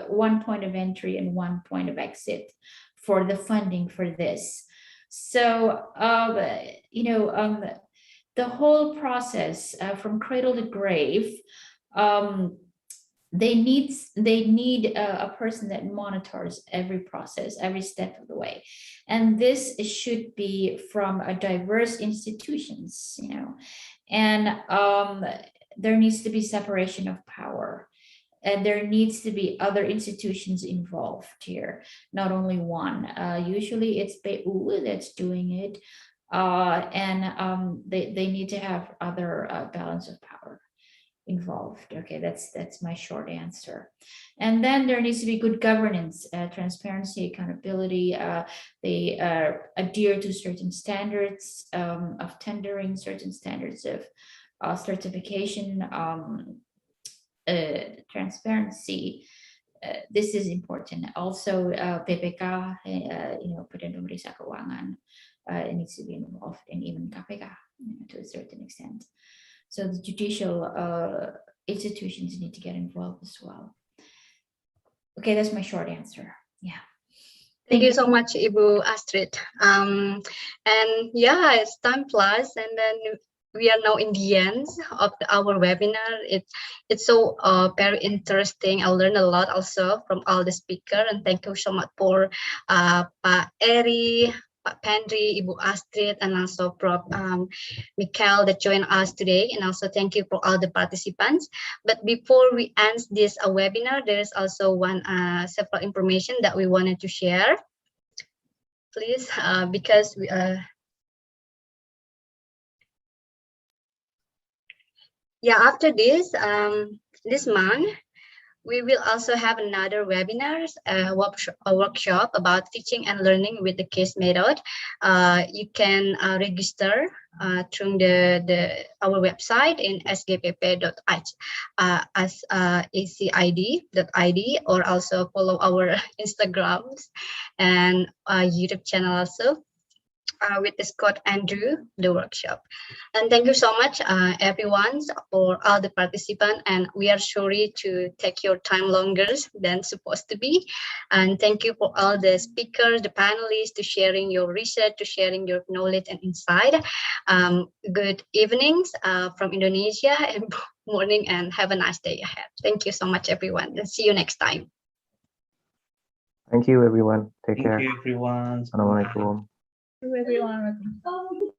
one point of entry and one point of exit for the funding for this. So, the whole process from cradle to grave, they need a person that monitors every process, every step of the way. And this should be from a diverse institutions, and there needs to be separation of power. And there needs to be other institutions involved here, not only one. Usually it's PU that's doing it, and they need to have other balance of power involved. Okay, that's my short answer. And then there needs to be good governance, transparency, accountability. They adhere to certain standards of tendering, certain standards of certification, transparency. This is important. Also, PPK, Badan Pemeriksa Keuangan, it needs to be involved, and even KPK to a certain extent. So the judicial institutions need to get involved as well. Okay, that's my short answer. Yeah. Thank you so much, Ibu Astrid. And yeah, it's time plus, and then we are now in the end of our webinar. It's so very interesting. I learned a lot also from all the speakers, and thank you so much for Pak Eri, Pak Pendri, Ibu Astrid, and also Prof. Michael that joined us today. And also thank you for all the participants. But before we end this webinar, there is also several information that we wanted to share. Please, because we yeah, after this this month, we will also have another webinars, a workshop about teaching and learning with the CASE method. You can register through our website in sgpp.acid.id, or also follow our Instagrams and YouTube channel also. With the Scott Andrew, the workshop. And thank you so much, everyone, for all the participants. And we are sorry to take your time longer than supposed to be. And thank you for all the speakers, the panelists, to sharing your research, to sharing your knowledge and insight. Good evenings from Indonesia, and morning, and have a nice day ahead. Thank you so much, everyone, and see you next time. Thank you, everyone. Take care. Thank you, everyone. Assalamualaikum. Everyone.